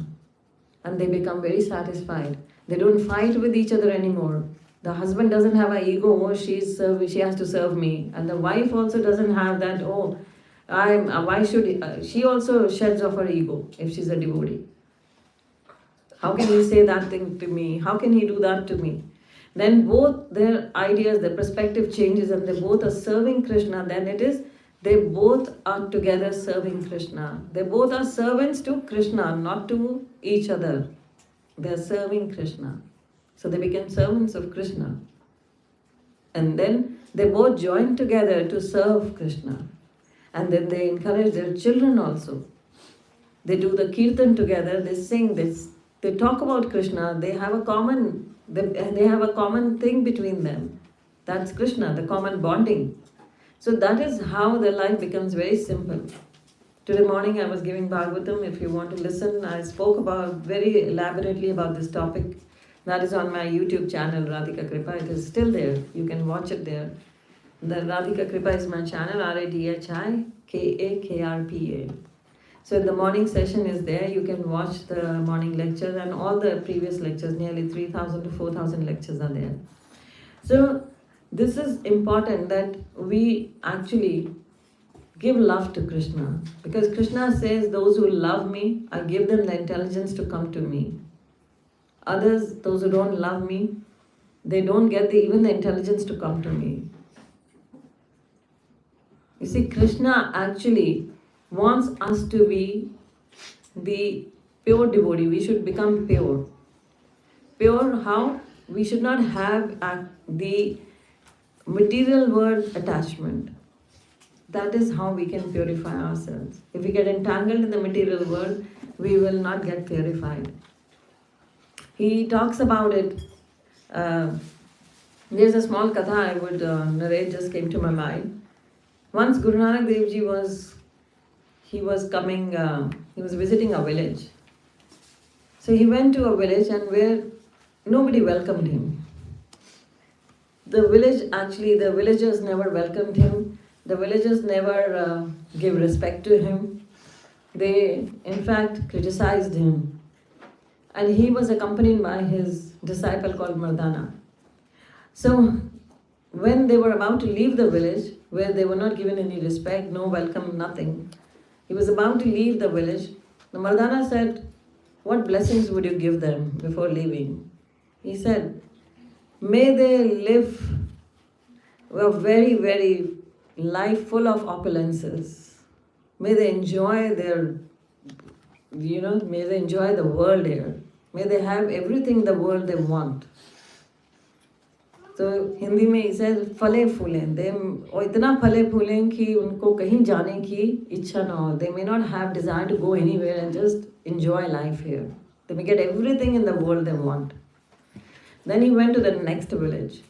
Speaker 2: And they become very satisfied. They don't fight with each other anymore. The husband doesn't have an ego, oh, she has to serve me. And the wife also doesn't have that, oh, why should, she also sheds off her ego if she's a devotee. How can he say that thing to me? How can he do that to me? Then both their ideas, their perspective changes and they both are serving Krishna. Then it is, they both are together serving Krishna. They both are servants to Krishna, not to each other. They are serving Krishna. So they became servants of Krishna. And then they both join together to serve Krishna. And then they encourage their children also. They do the kirtan together, they sing, they talk about Krishna, they have a common thing between them. That's Krishna, the common bonding. So that is how their life becomes very simple. Today morning I was giving Bhagavatam. If you want to listen, I spoke about very elaborately about this topic. That is on my YouTube channel, Radhika Krpa. It is still there. You can watch it there. The Radhika Krpa is my channel, Radhika Krpa. So the morning session is there. You can watch the morning lectures and all the previous lectures. Nearly 3,000 to 4,000 lectures are there. So this is important that we actually give love to Krishna. Because Krishna says, those who love me, I give them the intelligence to come to me. Others, those who don't love me, they don't get even the intelligence to come to me. You see, Krishna actually wants us to be the pure devotee. We should become pure. Pure how? We should not have the material world attachment. That is how we can purify ourselves. If we get entangled in the material world, we will not get purified. He talks about it. There's a small katha I would narrate, just came to my mind. Once Guru Nanak Dev Ji was visiting a village. So he went to a village and where nobody welcomed him. The villagers never welcomed him. The villagers never gave respect to him. They, in fact, criticized him. And he was accompanied by his disciple called Mardana. So, when they were about to leave the village, where they were not given any respect, no welcome, nothing, he was about to leave the village. The Mardana said, what blessings would you give them before leaving? He said, may they live a very, very life full of opulences. May they enjoy may they enjoy the world here. May they have everything the world they want. So Hindi में he said फले फूलें. They और इतना फले फूलें कि उनको कहीं जाने की इच्छा ना हो. They may not have desire to go anywhere and just enjoy life here. They may get everything in the world they want. Then he went to the next village.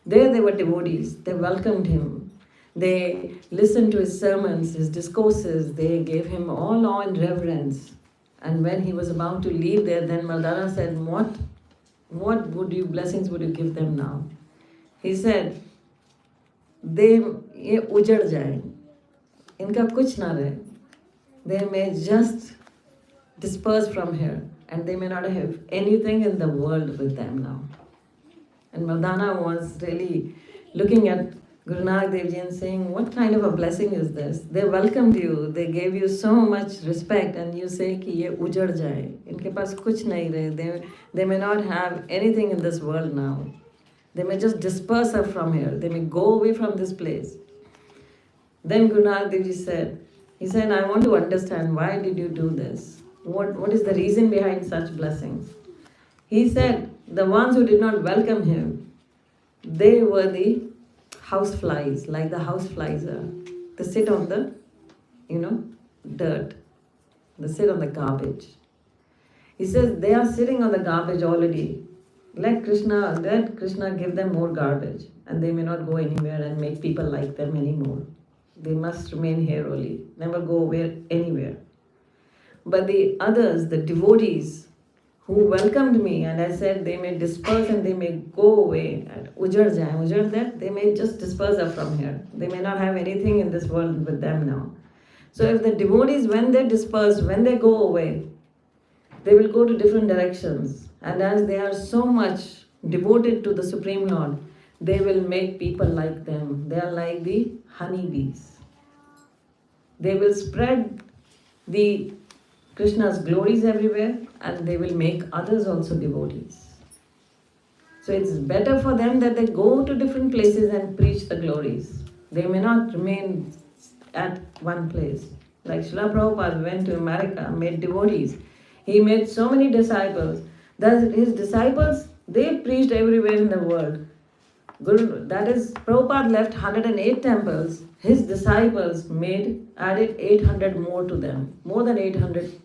Speaker 2: There they were devotees. They welcomed him. They listened to his sermons, his discourses. They gave him all awe and reverence. And when he was about to leave there, then Mardana said, what blessings would you give them now? He said, ये उजड़ जाए, इनका कुछ ना रहे. They may just disperse from here and they may not have anything in the world with them now. And Mardana was really looking at Guru Nanak Dev Ji and saying, what kind of a blessing is this? They welcomed you, they gave you so much respect and you say कि ये उजड़ जाए, इनके पास कुछ नहीं रहे. They may not have anything in this world now. They may just disperse from here. They may go away from this place. Then Guru Nanak Dev Ji said, I want to understand, why did you do this? What is the reason behind such blessings? He said, the ones who did not welcome him, they were the house flies, like the house flies are. They sit on the, dirt. They sit on the garbage. He says, they are sitting on the garbage already. Let Krishna give them more garbage and they may not go anywhere and make people like them anymore. They must remain here only, never go anywhere. But the others, the devotees who welcomed me, and I said they may disperse and they may go away. Ujjar that they may just disperse up from here. They may not have anything in this world with them now. So if the devotees, when they disperse, when they go away, they will go to different directions. And as they are so much devoted to the Supreme Lord, they will make people like them. They are like the honeybees. They will spread the Krishna's glories everywhere, and they will make others also devotees. So it's better for them that they go to different places and preach the glories. They may not remain at one place. Like Srila Prabhupada went to America, made devotees. He made so many disciples that his disciples, they preached everywhere in the world. That is, Prabhupada left 108 temples. His disciples added 800 more to them. More than 800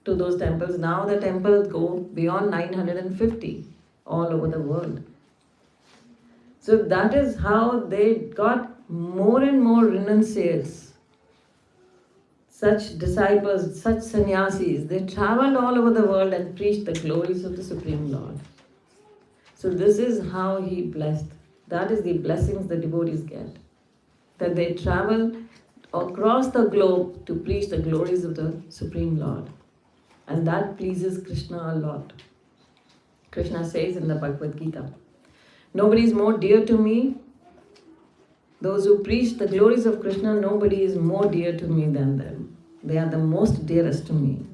Speaker 2: to those temples. Now the temples go beyond 950 all over the world. So that is how they got more and more renunciates. Such disciples, such sannyasis, they traveled all over the world and preached the glories of the Supreme Lord. So this is how he blessed. That is the blessings the devotees get. That they travel across the globe to preach the glories of the Supreme Lord. And that pleases Krishna a lot. Krishna says in the Bhagavad Gita, nobody is more dear to me. Those who preach the glories of Krishna, nobody is more dear to me than them. They are the most dearest to me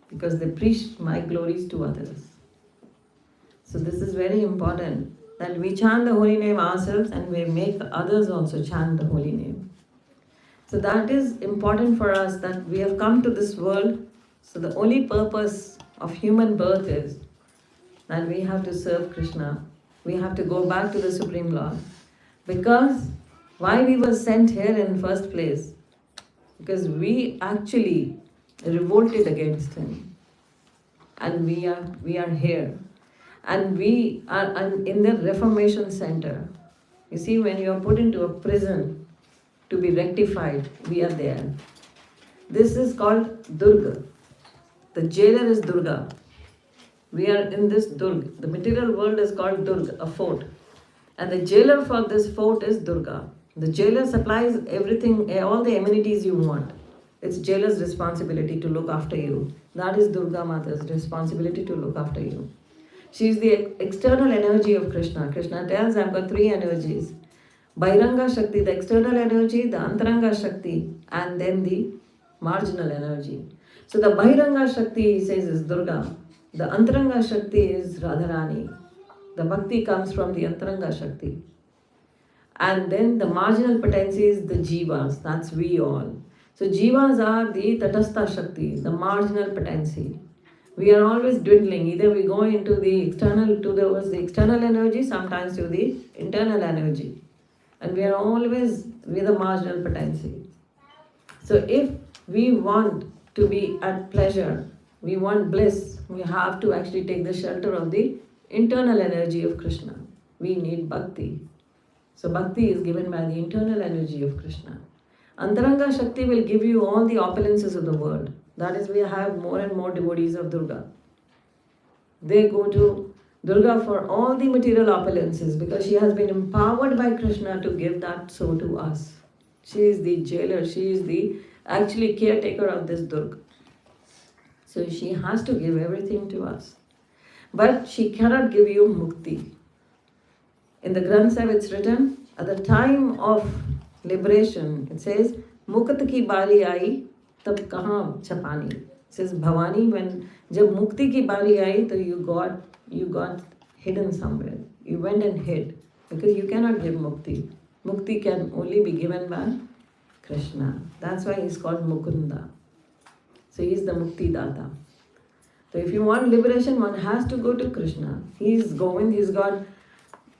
Speaker 2: because they preach my glories to others. So this is very important, that we chant the holy name ourselves and we make others also chant the holy name. So that is important for us, that we have come to this world. So the only purpose of human birth is that we have to serve Krishna. We have to go back to the Supreme Lord. Because why we were sent here in the first place? Because we actually revolted against Him. And we are here. And we are in the Reformation Center. You see, when you are put into a prison to be rectified, we are there. This is called Durga. The jailer is Durga. We are in this Durga. The material world is called Durga, a fort. And the jailer for this fort is Durga. The jailer supplies everything, all the amenities you want. It's jailer's responsibility to look after you. That is Durga Mata's responsibility to look after you. She is the external energy of Krishna. Krishna tells, I've got three energies. Bahiranga Shakti, the external energy, the Antaranga Shakti, and then the marginal energy. So the Bahiranga Shakti, he says, is Durga. The Antaranga Shakti is Radharani. The Bhakti comes from the Antaranga Shakti. And then the marginal potency is the Jivas, that's we all. So Jivas are the Tatastha Shakti, the marginal potency. We are always dwindling. Either we go into the external, towards the external energy, sometimes to the internal energy. And we are always with a marginal potency. So if we want to be at pleasure, we want bliss, we have to actually take the shelter of the internal energy of Krishna. We need bhakti. So bhakti is given by the internal energy of Krishna. Antaranga Shakti will give you all the opulences of the world. That is, we have more and more devotees of Durga. They go to Durga for all the material opulences because she has been empowered by Krishna to give that so to us. She is the jailer, she is the actually caretaker of this Durga. So she has to give everything to us. But she cannot give you mukti. In the Granth Sahib it's written, at the time of liberation, it says, Mukat ki bari aayi, tab kahan chapani. It says, Bhavani, when jab mukti ki bari aayi, to you got hidden somewhere. You went and hid because you cannot give mukti. Mukti can only be given by Krishna. That's why he's called Mukunda. So he is the Mukti Data. So if you want liberation, one has to go to Krishna. He's got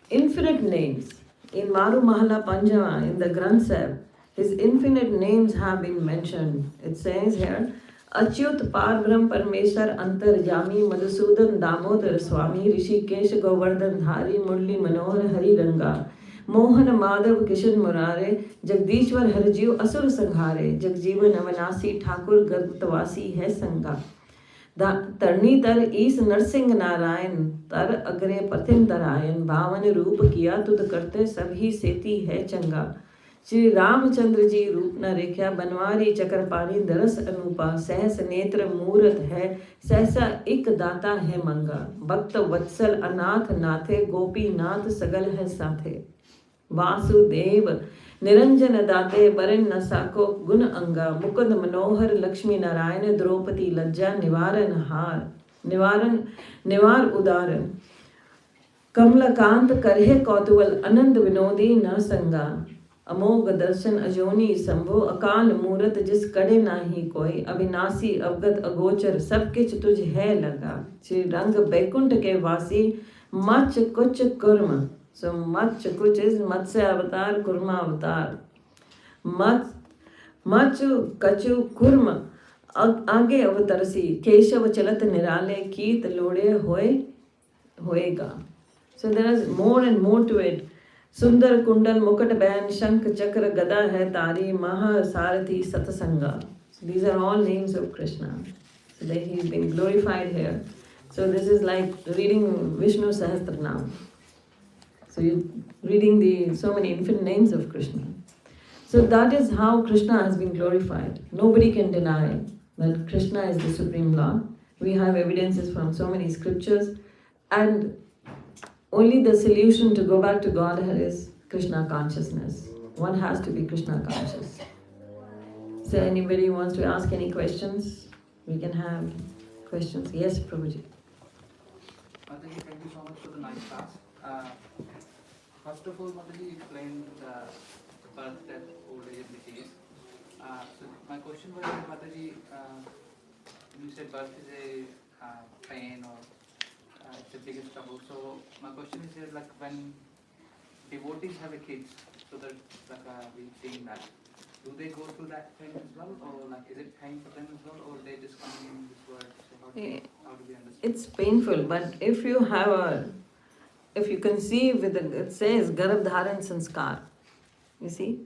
Speaker 2: infinite names. In Maru Mahala Panjama, in the Granth Sahib, his infinite names have been mentioned. It says here, Achyut Parbrahm Parmeshwar Antarjami Madhusudan Damodar Swami Rishi Kesha Govardhan Dhari Murli Manohar Hari Ranga Mohan Madhav Kishan मुरारे जगदीश्वर हरजीव असुर संहारे जगजीवन अवनासी ठाकुर गर्भवासी है संगा तरनी तर ईस नरसिंह नारायण तर अग्रे प्रतिम दरायन भावन रूप किया तुद करते सभी सेती है चंगा श्री रामचंद्र जी रूप न रेख्या बनवारी चक्रपाणी दरस अनूपा सहस नेत्र मूरत है सहसा एक दाता है मंगा भक्त वत्सल अनाथ नाथे गोपी नाथ सगल है साथे वासुदेव निरंजन दाते बरन न साको गुण अंगा मुकुंद मनोहर लक्ष्मी नारायण द्रौपदी लज्जा निवारण हार निवार उदारण कमलकांत करहे कौतूहल आनंद विनोदी न संगा अमोघ दर्शन अजोनी संभो अकाल मूरत जिस कड़े नाही कोई अविनाशी अवगत अगोचर सब किच तुझ है लगा श्री रंग बैकुंठ के वासी मच कुछ कुर्म सो मच कुछ इज मत्स्य अवतार कुर्मा अवतार मच कचु कुर्म आगे अवतरसी केशव चलत निराले कीत लोड़े होएगा. So there is more and more to it. सुंदर कुंडल मुकुट बैन शंख चक्र गदा है तारी महा सारथी सतसंगा. So these are all names of Krishna. So that he is being glorified here. So this is like reading Vishnu Sahasranam. So you reading the so many infinite names of Krishna. So that is how Krishna has been glorified. Nobody can deny that Krishna is the Supreme Lord. We have evidences from so many scriptures, and only the solution to go back to Godhead is Krishna consciousness. One has to be Krishna conscious. So anybody wants to ask any questions? We can have questions. Yes, Prabhuji.
Speaker 5: Mataji, thank you so much for the nice class. First of all, Mataji explained the birth, death, old age, and disease. So my question was, Mataji, you said birth is a pain or it's the biggest trouble. So my question is here, like when devotees have a kids, so that like we seeing that, do they go through that pain as well, or like is it pain for them as well, or they just come in this world? So how do we understand?
Speaker 2: It's painful, but if you conceive with it says Garbhadharan Sanskar. You see,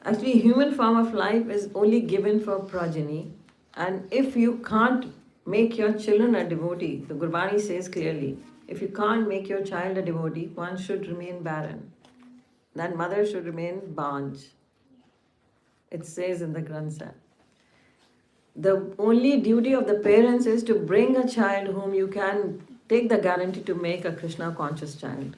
Speaker 2: actually human form of life is only given for progeny, and if you can't make your children a devotee, the Gurbani says clearly, if you can't make your child a devotee, one should remain barren. That mother should remain Banj. It says in the Granth Sahib. The only duty of the parents is to bring a child whom you can take the guarantee to make a Krishna conscious child.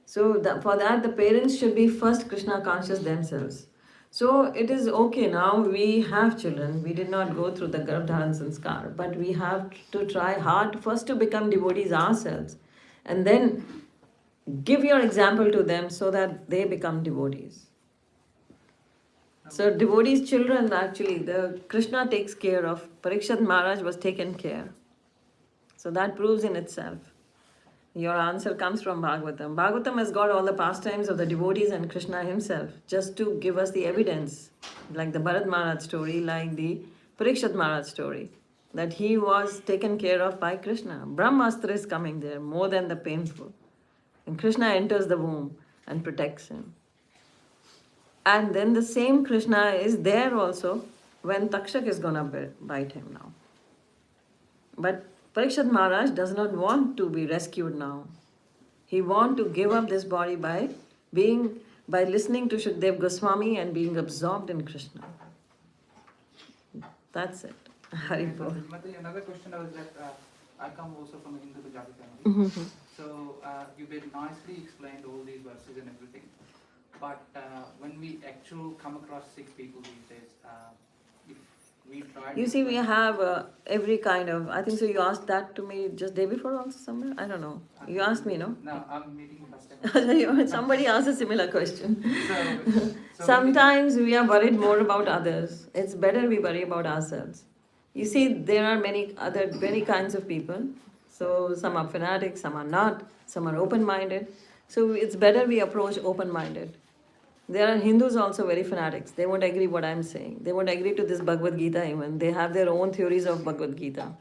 Speaker 2: So for that, the parents should be first Krishna conscious themselves. So it is okay now, we have children, we did not go through the Garbhadharan Sanskar, but we have to try hard first to become devotees ourselves, and then give your example to them so that they become devotees. So devotees' children actually, the Krishna takes care of. Parikshit Maharaj was taken care. So that proves in itself. Your answer comes from Bhagavatam. Bhagavatam has got all the pastimes of the devotees and Krishna himself, just to give us the evidence, like the Bharat Maharaj story, like the Parikshit Maharaj story, that he was taken care of by Krishna. Brahmastra is coming there, more than the painful. And Krishna enters the womb and protects him. And then the same Krishna is there also when Takshak is going to bite him now. But Parikshit Maharaj does not want to be rescued now. He wants to give up this body by listening to Shukdev Goswami and being absorbed in Krishna. That's it. Haribol.
Speaker 5: Another question was that I come also from a Hindu Gujarati family. So you very nicely explained all these verses and everything. But when we actually come across sick people these days, if we try...
Speaker 2: You see, we have every kind of... I think so you asked that to me just day before also somewhere? I don't know. You asked me, no?
Speaker 5: No, I'm meeting first time.
Speaker 2: Somebody asked a similar question.
Speaker 5: So
Speaker 2: Sometimes we are worried more about others. It's better we worry about ourselves. You see, there are many kinds of people. So some are fanatics, some are not, some are open-minded. So it's better we approach open-minded. There are Hindus also very fanatics. They won't agree what I'm saying. They won't agree to this Bhagavad Gita even. They have their own theories of Bhagavad Gita.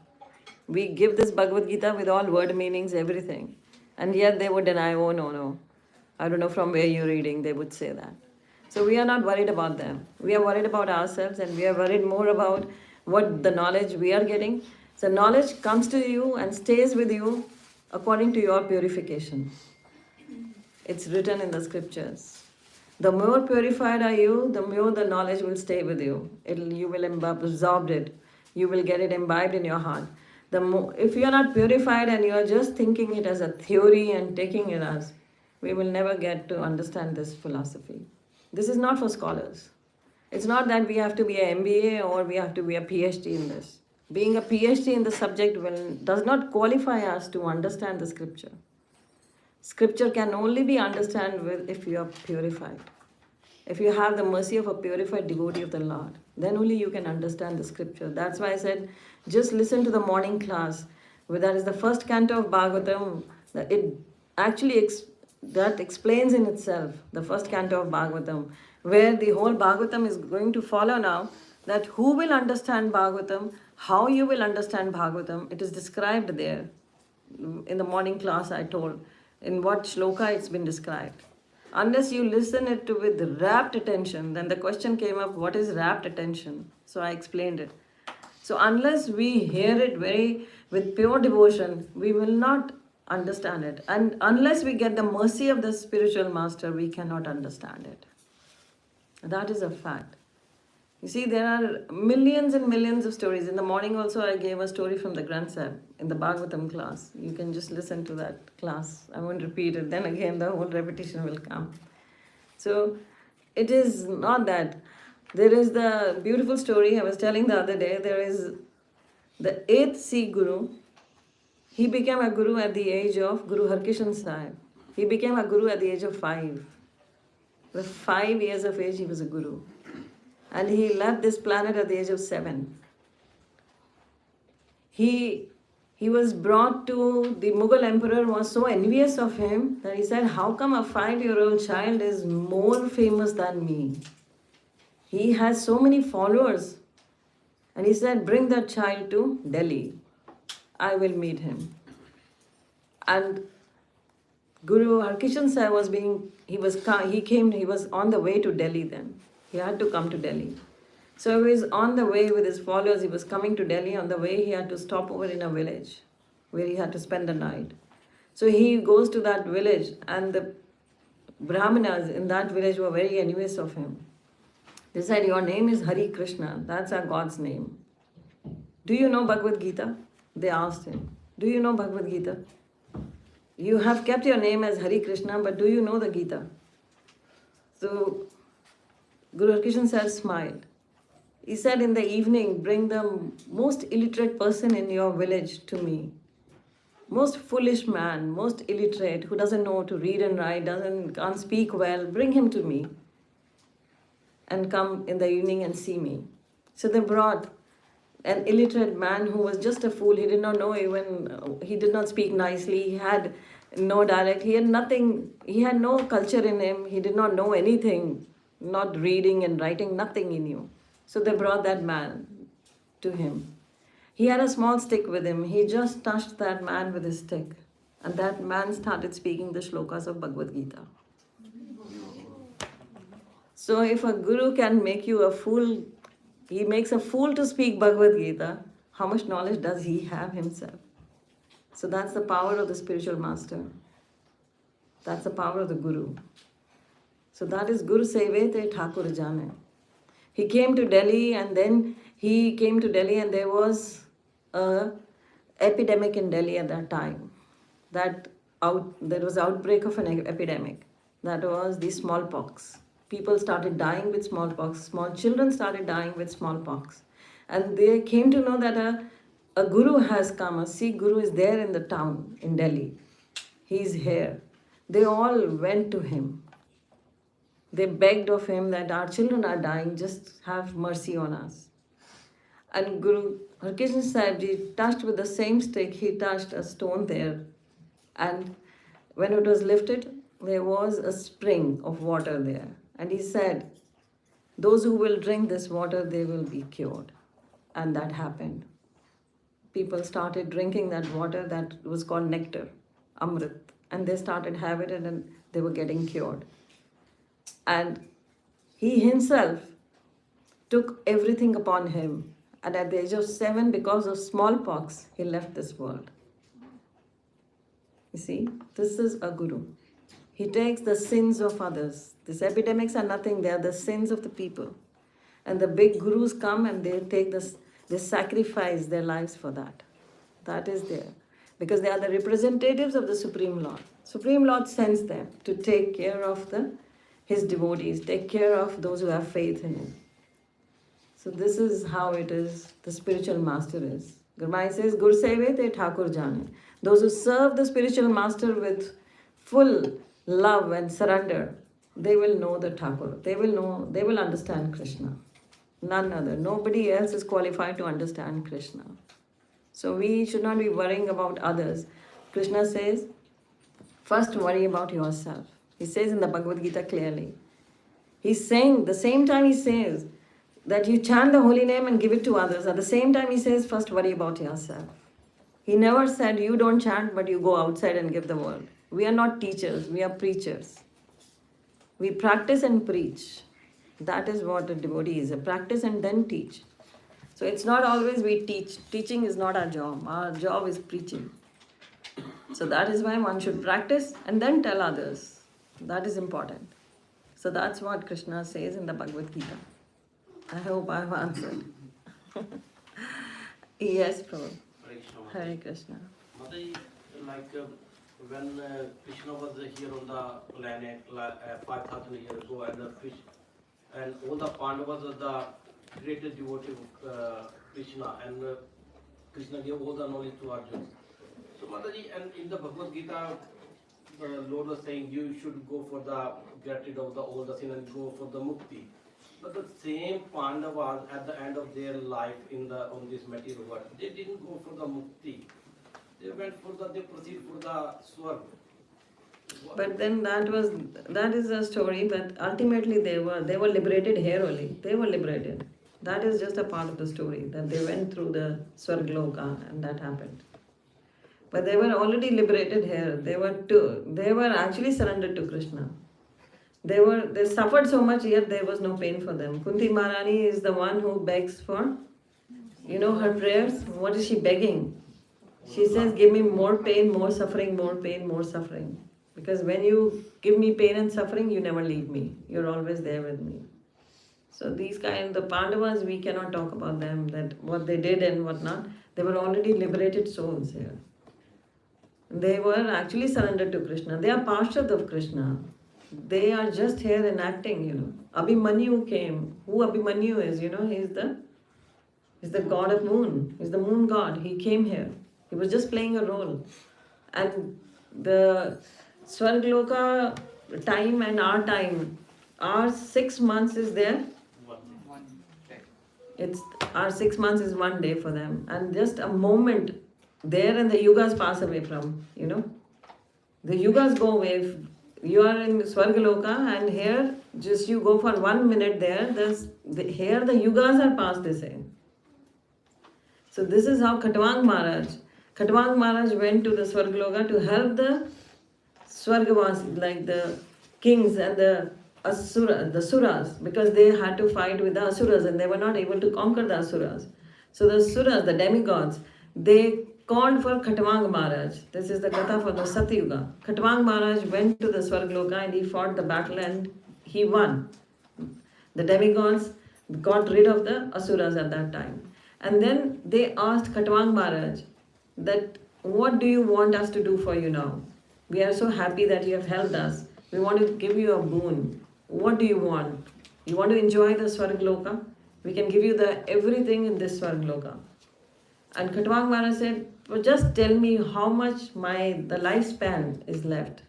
Speaker 2: We give this Bhagavad Gita with all word meanings, everything. And yet they would deny, oh no. I don't know from where you're reading, they would say that. So we are not worried about them. We are worried about ourselves, and we are worried more about what the knowledge we are getting. So knowledge comes to you and stays with you according to your purification. It's written in the scriptures. The more purified are you, the more the knowledge will stay with you. You will absorb it. You will get it imbibed in your heart. If you are not purified and you are just thinking it as a theory and taking it as, we will never get to understand this philosophy. This is not for scholars. It's not that we have to be an MBA or we have to be a PhD in this. Being a PhD in the subject does not qualify us to understand the scripture. Scripture can only be understood if you are purified. If you have the mercy of a purified devotee of the Lord, then only you can understand the scripture. That's why I said, just listen to the morning class. That is the first canto of Bhagavatam. It actually that explains in itself the first canto of Bhagavatam, where the whole Bhagavatam is going to follow now, that who will understand Bhagavatam, how you will understand Bhagavatam. It is described there. In the morning class I told, in what shloka it's been described. Unless you listen it to with rapt attention, then the question came up, what is rapt attention? So I explained it. So unless we hear it with pure devotion, we will not understand it. And unless we get the mercy of the spiritual master, we cannot understand it. That is a fact. You see, there are millions and millions of stories. In the morning also I gave a story from the Granth Sahib in the Bhagavatam class. You can just listen to that class. I won't repeat it. Then again the whole repetition will come. So it is not that. There is the beautiful story I was telling the other day. There is the 8th Sikh Guru. He became a Guru at the age of Guru Harkishan Sahib. He became a Guru at the age of 5. With 5 years of age he was a Guru. And he left this planet at the age of 7. He was brought to, the Mughal emperor was so envious of him that he said, how come a 5-year-old child is more famous than me? He has so many followers. And he said, bring that child to Delhi. I will meet him. And Guru Harkishan Sahib he was on the way to Delhi then. He had to come to Delhi. So he was on the way with his followers. He was coming to Delhi. On the way, he had to stop over in a village where he had to spend the night. So he goes to that village, and the Brahmanas in that village were very envious of him. They said, your name is Hari Krishna. That's our God's name. Do you know Bhagavad Gita? They asked him. Do you know Bhagavad Gita? You have kept your name as Hari Krishna, but do you know the Gita? So Guru Harkishan Sahib smiled. He said, in the evening, bring the most illiterate person in your village to me. Most foolish man, most illiterate, who doesn't know to read and write, can't speak well, bring him to me. And come in the evening and see me. So they brought an illiterate man who was just a fool. He did not know he did not speak nicely. He had no dialect. He had nothing. He had no culture in him. He did not know anything. Not reading and writing, nothing he knew. So they brought that man to him. He had a small stick with him. He just touched that man with his stick. And that man started speaking the shlokas of Bhagavad Gita. So if a guru can make you a fool, he makes a fool to speak Bhagavad Gita, how much knowledge does he have himself? So that's the power of the spiritual master. That's the power of the guru. So that is Guru Sevete Thakur Jane. He came to Delhi, and then there was an epidemic in Delhi at that time. There was outbreak of an epidemic. That was the smallpox. People started dying with smallpox. Small children started dying with smallpox. And they came to know that a guru has come. A Sikh guru is there in the town in Delhi. He is here. They all went to him. They begged of him that our children are dying, just have mercy on us. And Guru Harkishan Sahib Ji touched with the same stick, he touched a stone there. And when it was lifted, there was a spring of water there. And he said, those who will drink this water, they will be cured. And that happened. People started drinking that water that was called nectar, Amrit. And they started having it, and they were getting cured. And he himself took everything upon him. And at the age of 7, because of smallpox, he left this world. You see, this is a guru. He takes the sins of others. These epidemics are nothing, they are the sins of the people. And the big gurus come and they take this, they sacrifice their lives for that. That is there. Because they are the representatives of the Supreme Lord. Supreme Lord sends them to take care of his devotees, take care of those who have faith in him. So this is how it is, the spiritual master is. Gurmai says, Gur Seve te Thakur Jane. Those who serve the spiritual master with full love and surrender, they will know the Thakur. They will understand Krishna. None other. Nobody else is qualified to understand Krishna. So we should not be worrying about others. Krishna says, first worry about yourself. He says in the Bhagavad Gita clearly. He's saying, the same time he says, that you chant the holy name and give it to others. At the same time, he says, first worry about yourself. He never said, you don't chant, but you go outside and give the word. We are not teachers, we are preachers. We practice and preach. That is what a devotee is, a practice and then teach. So it's not always we teach. Teaching is not our job. Our job is preaching. So that is why one should practice and then tell others. That is important. So that's what Krishna says in the Bhagavad Gita. I hope I have answered. Yes, Prabhu. Hare Krishna.
Speaker 6: Mataji, like when Krishna was here on the planet 5,000 years ago, and all the Pandavas are the greatest devotee of Krishna, and Krishna gave all the knowledge to Arjuna. So Mataji, and in the Bhagavad Gita, the Lord was saying you should go for the get rid of all the sin and go for the mukti. But the same Pandavas at the end of their life on this material world, they didn't go for the mukti. They went they proceed for the swarg.
Speaker 2: But then that is a story, but ultimately they were liberated here only. They were liberated. That is just a part of the story, that they went through the Swargloka and that happened. But they were already liberated here. They were actually surrendered to Krishna. They suffered so much, yet there was no pain for them. Kunti Maharani is the one who begs for, her prayers. What is she begging? She says, give me more pain, more suffering, more pain, more suffering. Because when you give me pain and suffering, you never leave me. You're always there with me. So the Pandavas, we cannot talk about them, that what they did and what not. They were already liberated souls here. They were actually surrendered to Krishna. They are parshad of Krishna. They are just here enacting, Abhimanyu came. Who Abhimanyu is, he's the god of moon. He's the moon god. He came here. He was just playing a role. And the Swargloka time and our time, our 6 months is there.
Speaker 5: 1 day.
Speaker 2: Our 6 months is 1 day for them. And just a moment there and the yugas pass away from, The yugas go away. You are in Swargaloka and here just you go for 1 minute there. Here the yugas are past the same. So this is how Khatwang Maharaj went to the Swargaloka to help the Swargavas, like the kings and the Suras, because they had to fight with the Asuras and they were not able to conquer the Asuras. So the Suras, the demigods, they called for Khatwang Maharaj. This is the Katha for the Satyuga. Khatwang Maharaj went to the Swargaloka and he fought the battle and he won. The demigods got rid of the Asuras at that time. And then they asked Khatwang Maharaj that, what do you want us to do for you now? We are so happy that you have helped us. We want to give you a boon. What do you want? You want to enjoy the Swargaloka? We can give you everything in this Swargaloka. And Khatwang Maharaj said, well, just tell me how much the lifespan is left.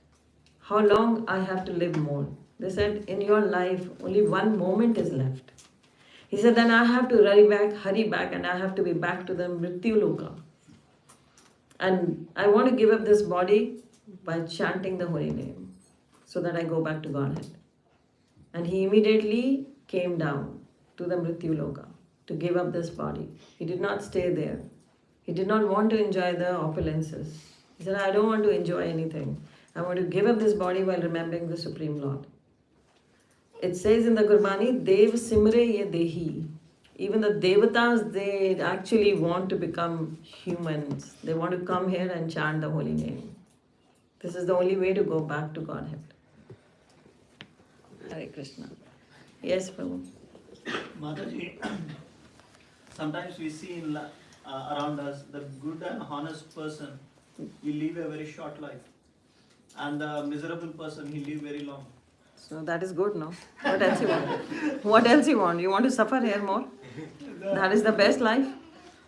Speaker 2: How long I have to live more. They said, in your life, only 1 moment is left. He said, then I have to hurry back, and I have to be back to the Mrityu Loka. And I want to give up this body by chanting the holy name, so that I go back to Godhead. And he immediately came down to the Mrityu Loka to give up this body. He did not stay there. He did not want to enjoy the opulences. He said, I don't want to enjoy anything. I want to give up this body while remembering the Supreme Lord. It says in the Gurbani, Dev Simre Ye Dehi. Even the Devatas, they actually want to become humans. They want to come here and chant the holy name. This is the only way to go back to Godhead. Hare Krishna. Yes, Prabhu.
Speaker 7: Mataji, sometimes we see around us the good and honest person will live a very short life, and the miserable person he live very long.
Speaker 2: So that is good, no? What else you want? What else you want? You want to suffer here more? That is the best life.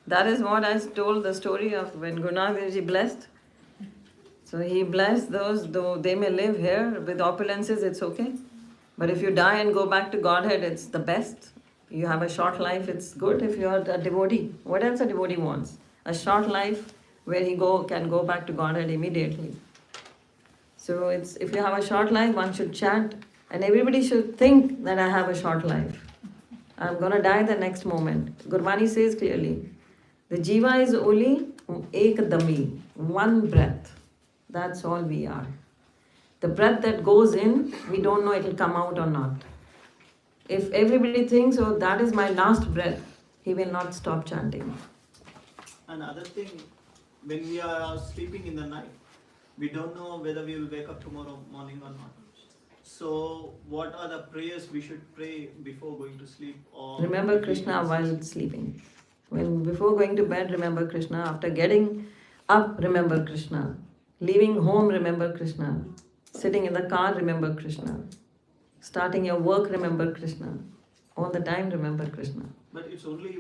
Speaker 2: That is what I told the story of when Guru Nanak Dev Ji blessed. So he blessed those, though they may live here with opulences, it's okay. But if you die and go back to Godhead, it's the best. You have a short life, it's good if you are a devotee. What else a devotee wants? A short life where he can go back to Godhead immediately. So it's if you have a short life, one should chant, and everybody should think that I have a short life. I'm going to die the next moment. Gurbani says clearly, the jiva is only ek dami, one breath. That's all we are. The breath that goes in, we don't know it will come out or not. If everybody thinks, oh, that is my last breath, he will not stop chanting.
Speaker 7: Another thing, when we are sleeping in the night, we don't know whether we will wake up tomorrow morning or not. So, what are the prayers we should pray before going to sleep? Or
Speaker 2: remember Krishna while sleeping. Before going to bed, remember Krishna. After getting up, remember Krishna. Leaving home, remember Krishna. Sitting in the car, remember Krishna. Starting your work, remember Krishna. All the time, remember Krishna.
Speaker 7: But it's only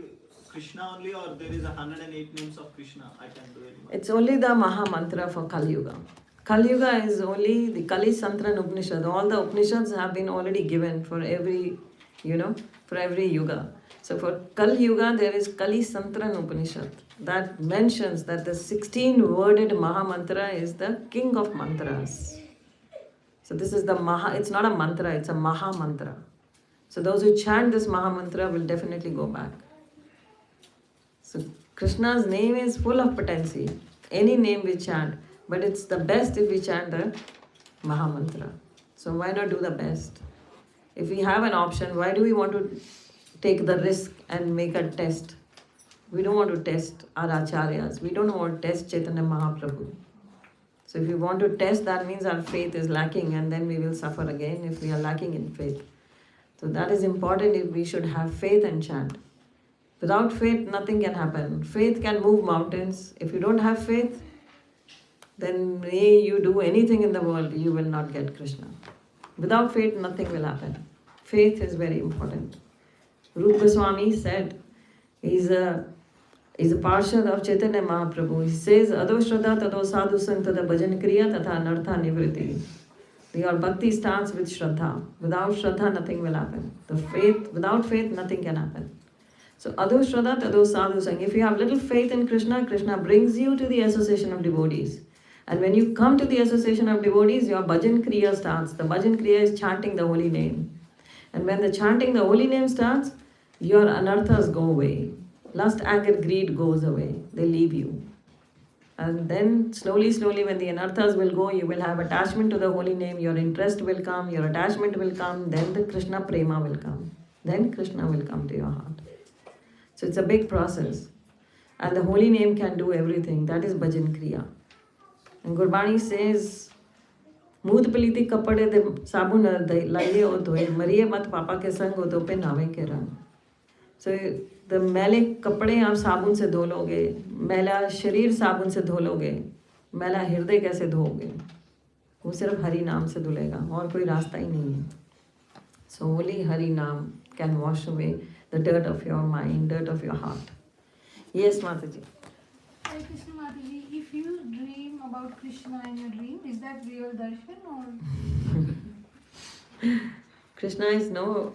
Speaker 7: Krishna only, or there is 108 names of Krishna I can do it?
Speaker 2: It's only the Maha Mantra for Kali Yuga. Kali Yuga is only the Kali Santran Upanishad. All the Upanishads have been already given for every, for every Yuga. So for Kali Yuga, there is Kali Santran Upanishad that mentions that the 16-worded Maha Mantra is the king of mantras. So this is the Maha, it's not a mantra, it's a Maha Mantra. So those who chant this Maha Mantra will definitely go back. So Krishna's name is full of potency. Any name we chant, but it's the best if we chant the Maha Mantra. So why not do the best? If we have an option, why do we want to take the risk and make a test? We don't want to test our acharyas. We don't want to test Chaitanya Mahaprabhu. So if we want to test, that means our faith is lacking, and then we will suffer again if we are lacking in faith. So that is important. If we should have faith and chant. Without faith, nothing can happen. Faith can move mountains. If you don't have faith, then may you do anything in the world, you will not get Krishna. Without faith, nothing will happen. Faith is very important. Rupa Goswami said, he's a Parshad of Chaitanya Mahaprabhu. He says, Ado Shraddha Tado Sadhu Santada Bhajan Kriya Tatha Anartha Nivriti. Your bhakti starts with Shraddha. Without Shraddha, nothing will happen. Without faith, nothing can happen. So, Ado Shraddha Tado Sadhu Sang. If you have little faith in Krishna, Krishna brings you to the association of devotees. And when you come to the association of devotees, your bhajan kriya starts. The bhajan kriya is chanting the holy name. And when the chanting the holy name starts, your anarthas go away. Lust, anger, greed goes away. They leave you. And then slowly, when the anarthas will go, you will have attachment to the holy name. Your interest will come, your attachment will come. Then the Krishna prema will come. Then Krishna will come to your heart. So it's a big process. And the holy name can do everything. That is bhajan kriya. And Gurbani says, Mood paliti kapade de sabun laiye ho dhoye, mariye mat papa ke sang ho do pe nave ke rang. So the मैले कपड़े आप साबुन से धो लोगे, मैला शरीर साबुन से धो लोगे, मैला हृदय कैसे धोगे? वो सिर्फ हरि नाम से धुलेगा और कोई रास्ता ही नहीं है. So only Hari Naam can wash away the dirt of your mind, dirt of your heart. Yes, Mataji.
Speaker 8: Hare Krishna Mataji, if you dream about Krishna in your dream, is that real darshan or?
Speaker 2: Krishna is no.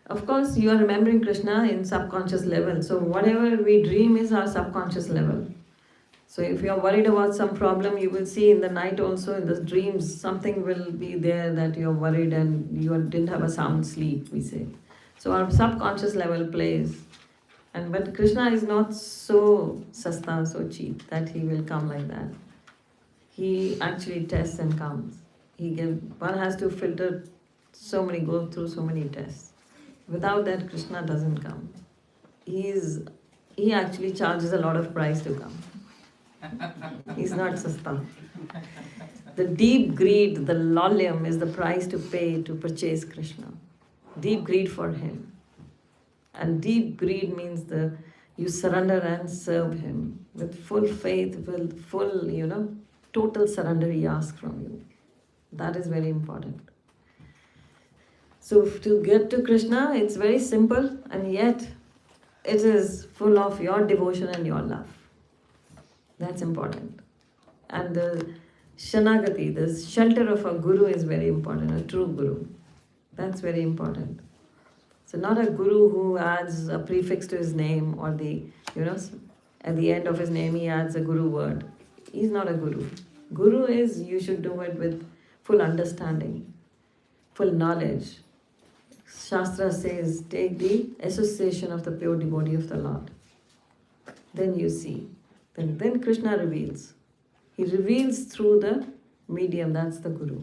Speaker 2: Of course, you are remembering Krishna in subconscious level. So whatever we dream is our subconscious level. So if you are worried about some problem, you will see in the night also, in the dreams, something will be there that you are worried and you didn't have a sound sleep, we say. So our subconscious level plays. But Krishna is not so sasta, so cheap, that he will come like that. he actually tests and counts. One has to filter go through so many tests. Without that, Krishna doesn't come. He actually charges a lot of price to come. He's not sasta. The deep greed, the lolyum is the price to pay to purchase Krishna. Deep greed for him. And deep greed means you surrender and serve him with full faith, with full, total surrender he asks from you. That is very important. So to get to Krishna, it's very simple, and yet it is full of your devotion and your love. That's important. And the Shanagati, the shelter of a guru, is very important, a true guru. That's very important. So not a guru who adds a prefix to his name, or at the end of his name he adds a guru word. He's not a guru. Guru is, you should do it with full understanding, full knowledge. Shastra says, take the association of the pure devotee of the Lord. Then you see. Then Krishna reveals. He reveals through the medium, that's the Guru.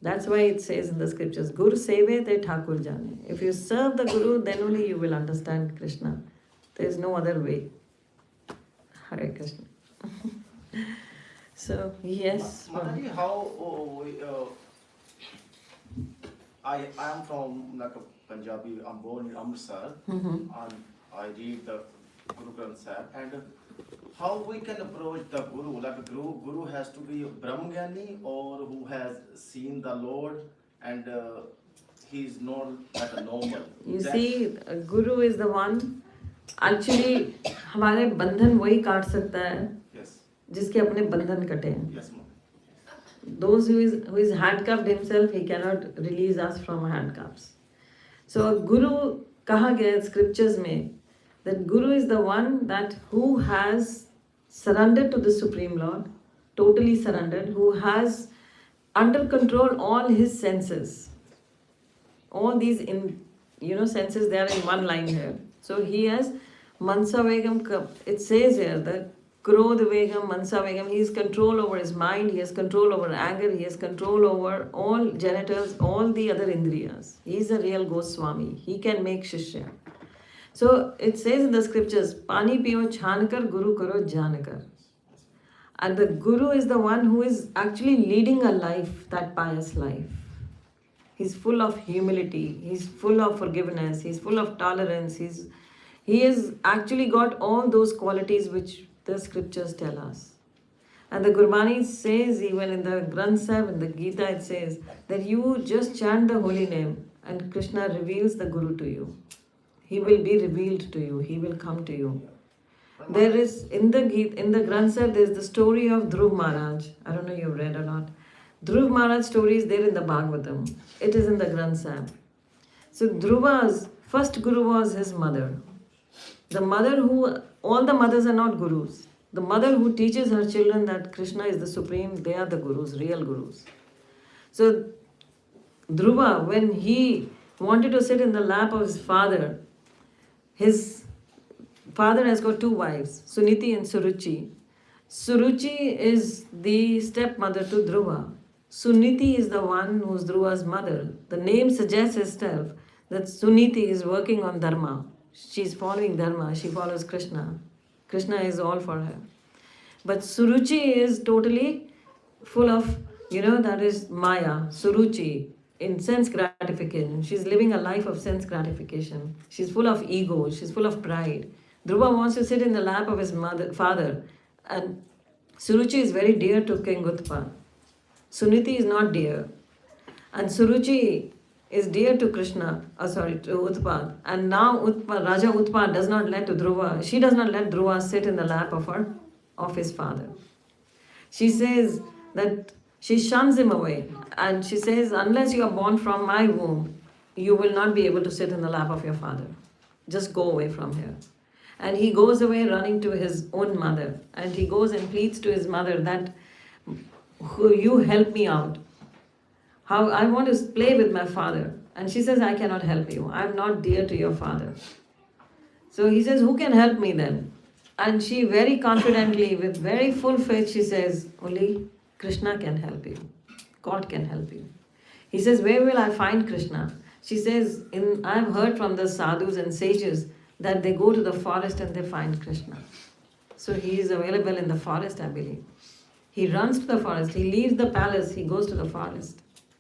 Speaker 2: That's why it says in the scriptures, Guru seve te Thakur jane. If you serve the Guru, then only you will understand Krishna. There is no other way. Hare Krishna. So, yes.
Speaker 9: Mataji, how I am from like a Punjabi. I'm born in Amritsar, and I read the Guru Granth Sahib. And how we can approach the Guru? Like a Guru has to be a Brahmgyani, or who has seen the Lord, and he is not like a normal.
Speaker 2: You see, Guru is the one. Actually, हमारे बंधन वही काट सकता है जिसके अपने बंधन कटे हैं.
Speaker 9: Yes, ma'am.
Speaker 2: Those who is handcuffed himself, he cannot release us from handcuffs. So Guru कहा गया scriptures में that Guru is the one that who has surrendered to the Supreme Lord, totally surrendered, who has under control all his senses. All these senses, they are in one line here. So he has Mansa Vegam, it says here that Krodha Vegam, Mansa Vegam, he has control over his mind, he has control over anger, he has control over all genitals, all the other indriyas. He is a real Goswami. He can make Shishya. So it says in the scriptures, Pani piyo chhankar, Guru karo jankar. And the Guru is the one who is actually leading a life, that pious life. He's full of humility, he's full of forgiveness, he's full of tolerance, he has actually got all those qualities which the scriptures tell us. And the Gurbani says, even in the Granth Sahib, in the Gita, it says that you just chant the holy name and Krishna reveals the Guru to you. He will be revealed to you, he will come to you. There is, in the Granth Sahib, there is the story of Dhruv Maharaj. I don't know if you've read or not. Dhruv Maharaj's story is there in the Bhagavatam. It is in the Granth Sahib. So Dhruva's first Guru was his mother. The mother all the mothers are not Gurus. The mother who teaches her children that Krishna is the Supreme, they are the Gurus, real Gurus. So Dhruva, when he wanted to sit in the lap of his father has got two wives, Suniti and Suruchi. Suruchi is the stepmother to Dhruva. Suniti is the one who's Dhruva's mother. The name suggests itself that Suniti is working on Dharma. She's following Dharma, she follows Krishna. Krishna is all for her. But Suruchi is totally full of, that is Maya, Suruchi, in sense gratification. She's living a life of sense gratification. She's full of ego, she's full of pride. Dhruva wants to sit in the lap of his father. And Suruchi is very dear to King Utpa. Suniti is not dear. And Suruchi is dear to Krishna, to Utpad. And now Raja Utpad does not let Dhruva, she does not let Dhruva sit in the lap of his father. She says that she shuns him away. And she says, unless you are born from my womb, you will not be able to sit in the lap of your father. Just go away from here. And he goes away running to his own mother. And he goes and pleads to his mother that, you help me out. How I want to play with my father. And she says, I cannot help you. I'm not dear to your father. So he says, who can help me then? And she very confidently, with very full faith, she says, only Krishna can help you. God can help you. He says, where will I find Krishna? She says, I've heard from the sadhus and sages that they go to the forest and they find Krishna. So he is available in the forest, I believe. He runs to the forest. He leaves the palace. He goes to the forest.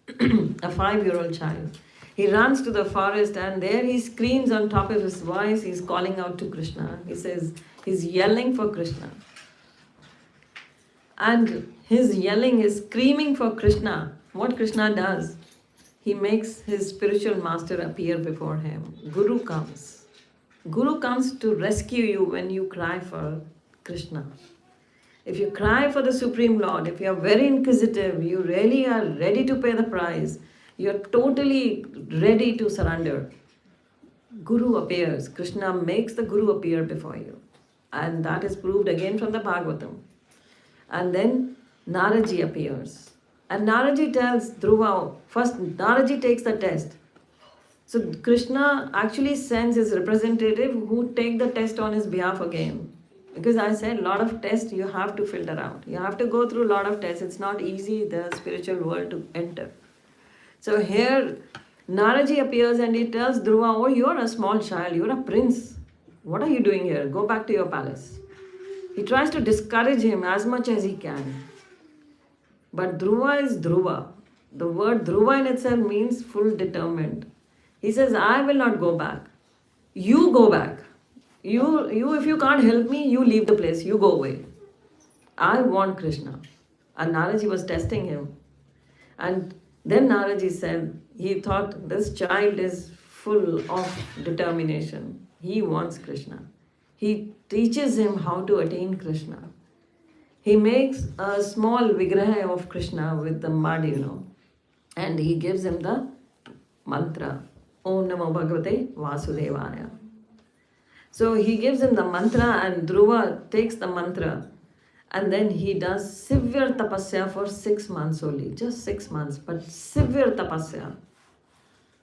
Speaker 2: A 5-year-old child. He runs to the forest and there he screams on top of his voice. He's calling out to Krishna. He says, he's yelling for Krishna. And his yelling is screaming for Krishna. What Krishna does, he makes his spiritual master appear before him. Guru comes. Guru comes to rescue you when you cry for Krishna. If you cry for the Supreme Lord, if you are very inquisitive, you really are ready to pay the price, you are totally ready to surrender, Guru appears. Krishna makes the Guru appear before you. And that is proved again from the Bhagavatam. And then Naraji appears. And Naraji tells Dhruva, first Naraji takes the test. So Krishna actually sends his representative who take the test on his behalf again. Because I said a lot of tests you have to filter out. You have to go through a lot of tests. It's not easy the spiritual world to enter. So here Naraji appears and he tells Dhruva, oh, you're a small child, you're a prince. What are you doing here? Go back to your palace. He tries to discourage him as much as he can. But Dhruva is Dhruva. The word Dhruva in itself means full determined. He says, I will not go back. You go back. You, if you can't help me, you leave the place. You go away. I want Krishna. And Naraji was testing him. And then Naraji said, he thought this child is full of determination. He wants Krishna. He teaches him how to attain Krishna. He makes a small vigraha of Krishna with the mud, and he gives him the mantra. Om Namo Bhagavate Vasudevaya. So he gives him the mantra and Dhruva takes the mantra and then he does severe tapasya for 6 months only. Just 6 months, but severe tapasya.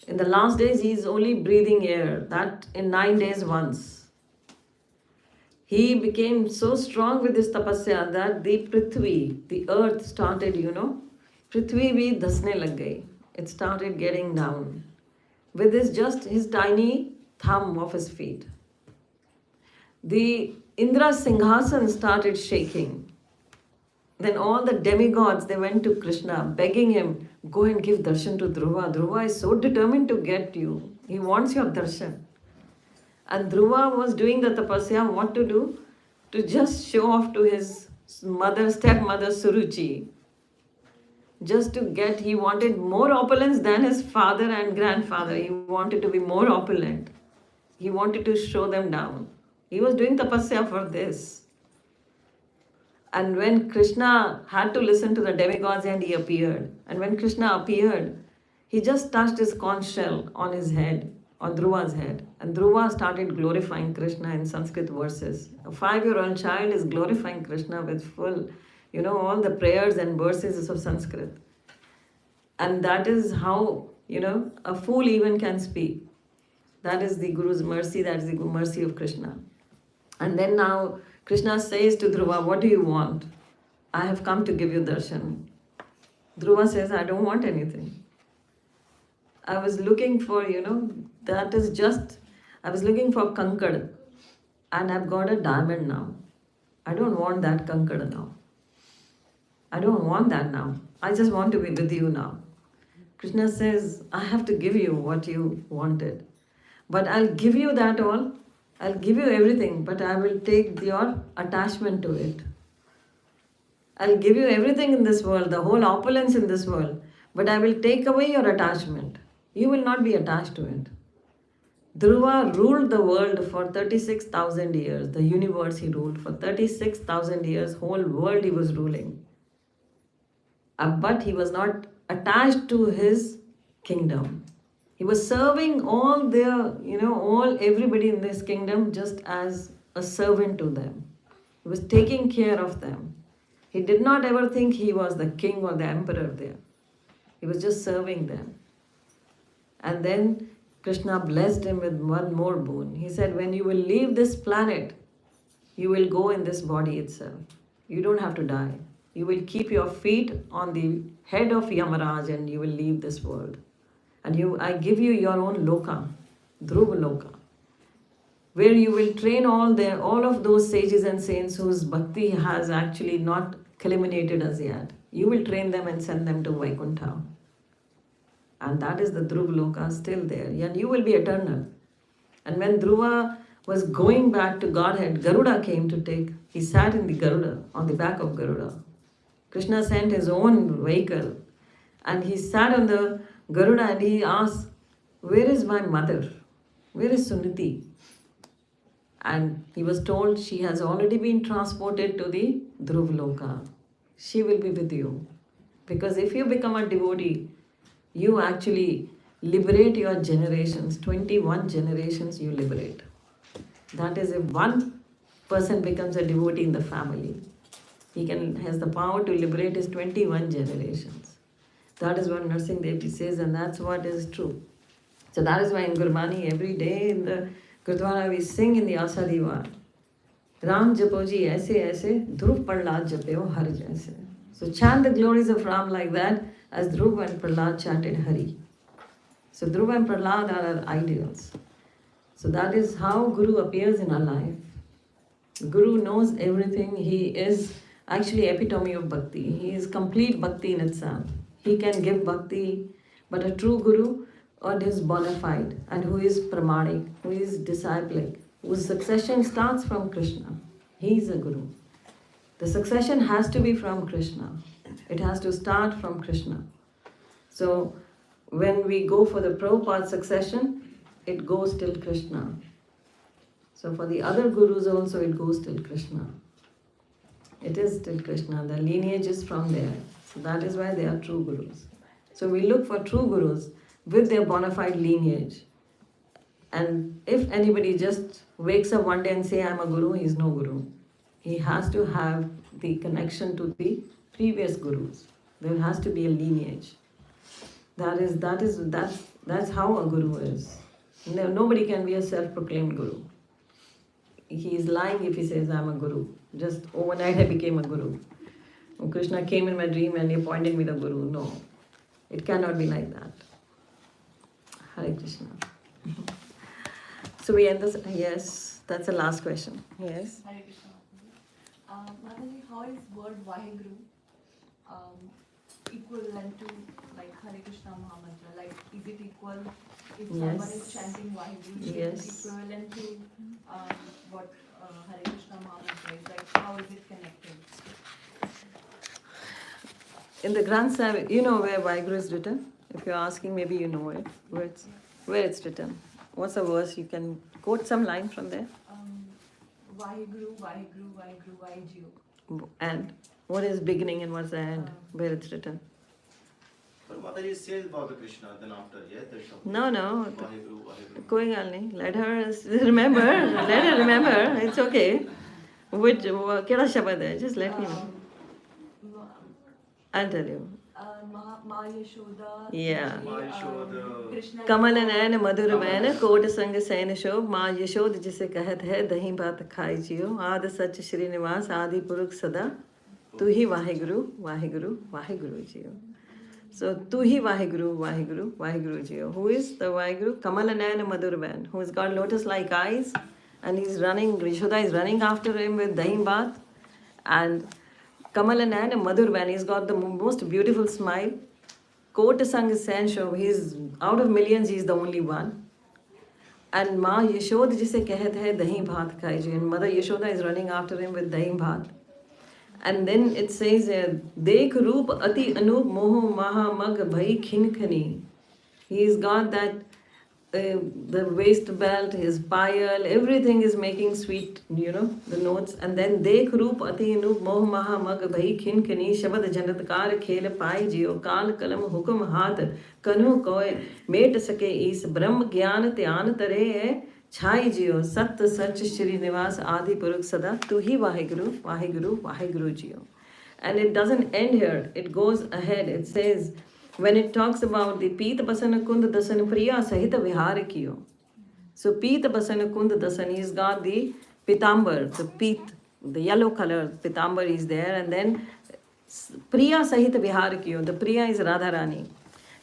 Speaker 2: In the last days he is only breathing air, that in 9 days once. He became so strong with this tapasya that the Prithvi, the earth started, Prithvi bhi dasne lag gayi. It started getting down with his tiny thumb of his feet. The Indra Singhasan started shaking. Then all the demigods, they went to Krishna begging him, go and give darshan to Dhruva. Dhruva is so determined to get you. He wants your darshan. And Dhruva was doing the tapasya, what to do? To just show off to his stepmother Suruchi. Just to get, he wanted more opulence than his father and grandfather. He wanted to be more opulent. He wanted to show them down. He was doing tapasya for this. And when Krishna had to listen to the demigods and he appeared. And when Krishna appeared, he just touched his conch shell on his head, on Dhruva's head. And Dhruva started glorifying Krishna in Sanskrit verses. A 5-year-old child is glorifying Krishna with full, all the prayers and verses of Sanskrit. And that is how, a fool even can speak. That is the Guru's mercy, that is the mercy of Krishna. And then now Krishna says to Dhruva, what do you want? I have come to give you darshan. Dhruva says, I don't want anything. I was looking for, I was looking for kankad and I've got a diamond now. I don't want that kankad now. I don't want that now. I just want to be with you now. Krishna says, I have to give you what you wanted. But I'll give you that all. I'll give you everything, but I will take your attachment to it. I'll give you everything in this world, the whole opulence in this world, but I will take away your attachment. You will not be attached to it. Dhruva ruled the world for 36,000 years. The universe he ruled for 36,000 years. Whole world he was ruling. But he was not attached to his kingdom. He was serving all everybody in this kingdom just as a servant to them. He was taking care of them. He did not ever think he was the king or the emperor there. He was just serving them. And then Krishna blessed him with one more boon. He said, when you will leave this planet, you will go in this body itself. You don't have to die. You will keep your feet on the head of Yamaraj and you will leave this world. And I give you your own loka, Dhruva Loka, where you will train all of those sages and saints whose bhakti has actually not culminated as yet. You will train them and send them to Vaikuntha. And that is the Dhruva Loka still there. And you will be eternal. And when Dhruva was going back to Godhead, Garuda came to take, he sat in the Garuda, on the back of Garuda. Krishna sent his own vehicle and he sat on the Garuda and he asked, where is my mother? Where is Suniti? And he was told she has already been transported to the Dhruva Loka. She will be with you. Because if you become a devotee, you actually liberate your generations. 21 generations you liberate. That is if one person becomes a devotee in the family. He has the power to liberate his 21 generations. That is what Narsingh Dev says, and that's what is true. So that is why in Gurbani, every day in the Gurdwara, we sing in the Asadiwa, Ram Japoji aise aise, Dhruv Prahlad Japeo Har jaise. So chant the glories of Ram like that, as Dhruv and Prahlad chanted Hari. So Dhruv and Prahlad are our ideals. So that is how Guru appears in our life. Guru knows everything. He is actually epitome of bhakti. He is complete bhakti in itself. He can give bhakti, but a true Guru or is bona fide and who is pramanik, who is disciplic, whose succession starts from Krishna. He is a Guru. The succession has to be from Krishna. It has to start from Krishna. So when we go for the Prabhupada succession, it goes till Krishna. So for the other Gurus also it goes till Krishna. It is till Krishna. The lineage is from there. So that is why they are true Gurus. So we look for true Gurus with their bona fide lineage. And if anybody just wakes up one day and say, I'm a Guru, he is no Guru. He has to have the connection to the previous Gurus. There has to be a lineage. That's how a Guru is. Nobody can be a self-proclaimed Guru. He is lying if he says, I'm a Guru. Just overnight I became a Guru. Krishna came in my dream and he appointed me the Guru. No, it cannot be like that. Hare Krishna. So we end this. Yes, that's the last question. Yes.
Speaker 1: Hare Krishna. Mataji, how is word Vaheguru equivalent to like Hare Krishna Mahamantra? Like, is it equal if someone is chanting Vaheguru?
Speaker 2: Yes.
Speaker 1: Is it equivalent to what Hare Krishna Mahamantra is? Like, how is it connected?
Speaker 2: In the Granth Sahib, you know where Vaheguru is written? If you're asking, maybe you know it. Where it's written. What's the verse? You can quote some line from there.
Speaker 1: Vaheguru, Vaheguru, Vaheguru, Vaheguru.
Speaker 2: And what is beginning and what's the end? Where it's written.
Speaker 7: But Mataji says about the Krishna, then after, yeah?
Speaker 2: No.
Speaker 7: Vaheguru, Vaheguru.
Speaker 2: Koi gal nahi. Let her remember. Let her remember. It's okay. Which, keda shabad hai? Just let me know. I'll tell you.
Speaker 1: Ma Yashoda.
Speaker 2: Yeah.
Speaker 7: Ma Yashoda.
Speaker 1: Krishna.
Speaker 2: Kamal Nain Madhur ban coat संग San शोभ माँ यशोद जिसे कहत है दही भात खाई जियो आद सच श्रीनिवास आदि पुरुष सदा तू ही वाहेगुरु वाहेगुरु वाहेगुरु जियो. So तू ही वाहेगुरु वाहेगुरु वाहेगुरु जियो. Who is the Vaheguru? Kamal Nayan Madhur Bain, who has got lotus like eyes and he's running, Yashoda is running after him with dahi bhat. And Kamal Nayan Madhur Bain, he's got the most beautiful smile. Kota Sang Sansho, he's out of millions, he's the only one. And Ma Yashod jise kahat hai dahi bhat khai ji. And Mother Yashoda is running after him with dahi bhat. And then it says, Dekh Roop Ati Anup Moho Maha Mag Bhai Khin Khani. He's got that, the waist belt, his payal, everything is making sweet, the notes. And then Dekh Roop Ati Anup Moh Maha Mag Bhai Khin Khani Shabad Janatkar Khel Pai Jio Kal Kalam Hukum Hath Kanu Koi Met Sake Is Brahm Gyan Tyan Tare Chai Jio Sat Sach Shri Nivas Adi Puruk Sada Tu Hi Vaheguru Vaheguru Vaheguru Jio. And it doesn't end here, it goes ahead. It says, when it talks about the Pita Basana Kund Dasan Priya Sahita Vihara Kiyo. So Pita Basana Kund Dasan, he's got the Pitambar, the yellow color Pitambar is there, and then Priya Sahit Vihar Kiyo. The Priya is Radharani.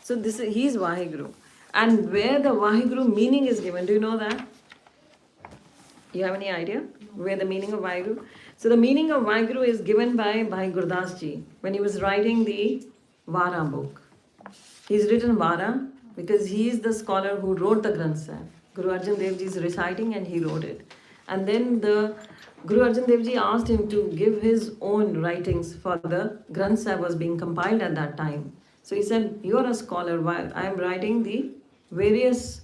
Speaker 2: So he is Vaheguru. And where the Vaheguru meaning is given, do you know that? You have any idea where the meaning of Vaheguru? So the meaning of Vaheguru is given by Bhai Gurdas Ji when he was writing the Vara book. He's written Vara because he is the scholar who wrote the Granth Sahib. Guru Arjan Dev Ji is reciting and he wrote it. And then the Guru Arjan Dev Ji asked him to give his own writings for the Granth Sahib was being compiled at that time. So he said, you are a scholar, while I am writing the various,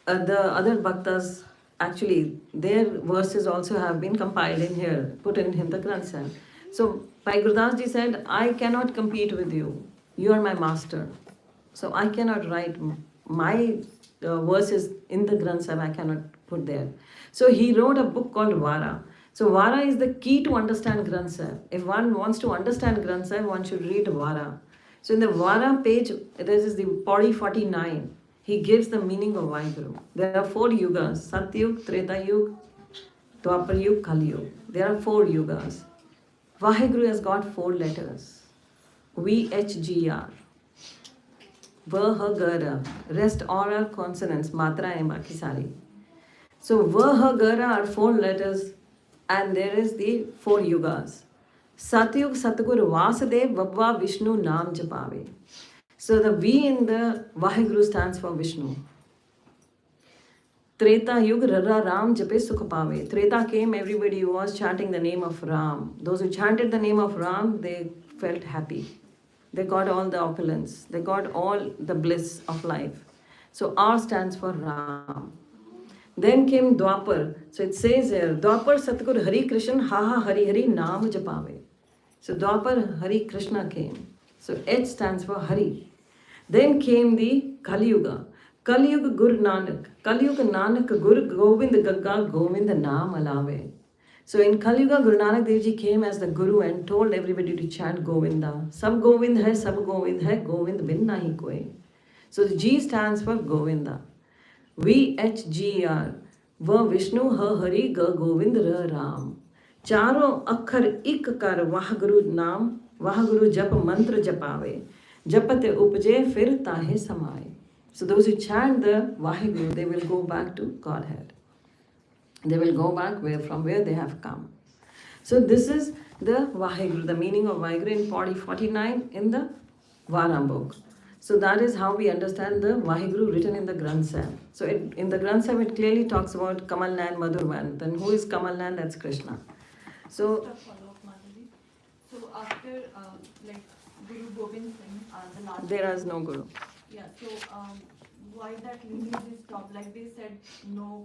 Speaker 2: the other bhaktas, actually their verses also have been compiled in here, put in the Granth Sahib. So Bhai Gurdas Ji said, I cannot compete with you. You are my master. So I cannot write my verses in the Granth Sahib, I cannot put there. So he wrote a book called Vara. So Vara is the key to understand Granth Sahib. If one wants to understand Granth Sahib, one should read Vara. So in the Vara page, this is the Pauri 49. He gives the meaning of Vaheguru. There are 4 yugas: Satyug, Treta Yug, Dwapar Yug, Kali Yug. There are 4 yugas. Vaheguru has got 4 letters. VHGR. Vahagara. Rest all are consonants. Matra and baki sari. So Vahagara are 4 letters and there is the 4 yugas. Satyug Satguru Vasudev Babba Vishnu Nam Japave. So the V in the Vaheguru stands for Vishnu. Treta Yug Rara Ram Jape Sukhapave. Treta came, everybody was chanting the name of Ram. Those who chanted the name of Ram, they felt happy. They got all the opulence. They got all the bliss of life. So R stands for Ram. Then came Dwapar. So it says here, Dwapar Satgur Hari Krishna Haha Hari Hari Nam Japave. So Dwapar Hari Krishna came. So H stands for Hari. Then came the Kali Yuga. Kali Yuga Guru Nanak. Kali Yuga Nanak Guru Govind Gagga Govind Naam Alave. So in Kali Yuga, Guru Nanak Dev Ji came as the Guru and told everybody to chant Govinda. Sab Govind hai, Govind bin nahi koi. So the G stands for Govinda. VHGR. Va Vishnu Ha Hari Ga Govind Ra Ram. Charo akhar ik kar Vaheguru naam, Vaheguru jap mantra japave. Japate upje fir tahe samaye. So those who chant the Vaheguru, they will go back to Godhead. They will go back from where they have come. So this is the Vaheguru, the meaning of Vaheguru in Pauri 49 in the Vara book. So that is how we understand the Vaheguru written in the Granth Sahib. So in the Granth Sahib it clearly talks about Kamal Nayan Madhurvan. Then who is Kamal Nayan? That's Krishna. So
Speaker 1: Just a follow-up, Madhavi. So after like Guru Gobind Singh, the last.
Speaker 2: there is no Guru.
Speaker 1: Yeah. So why that lineage is stopped? Like they said, no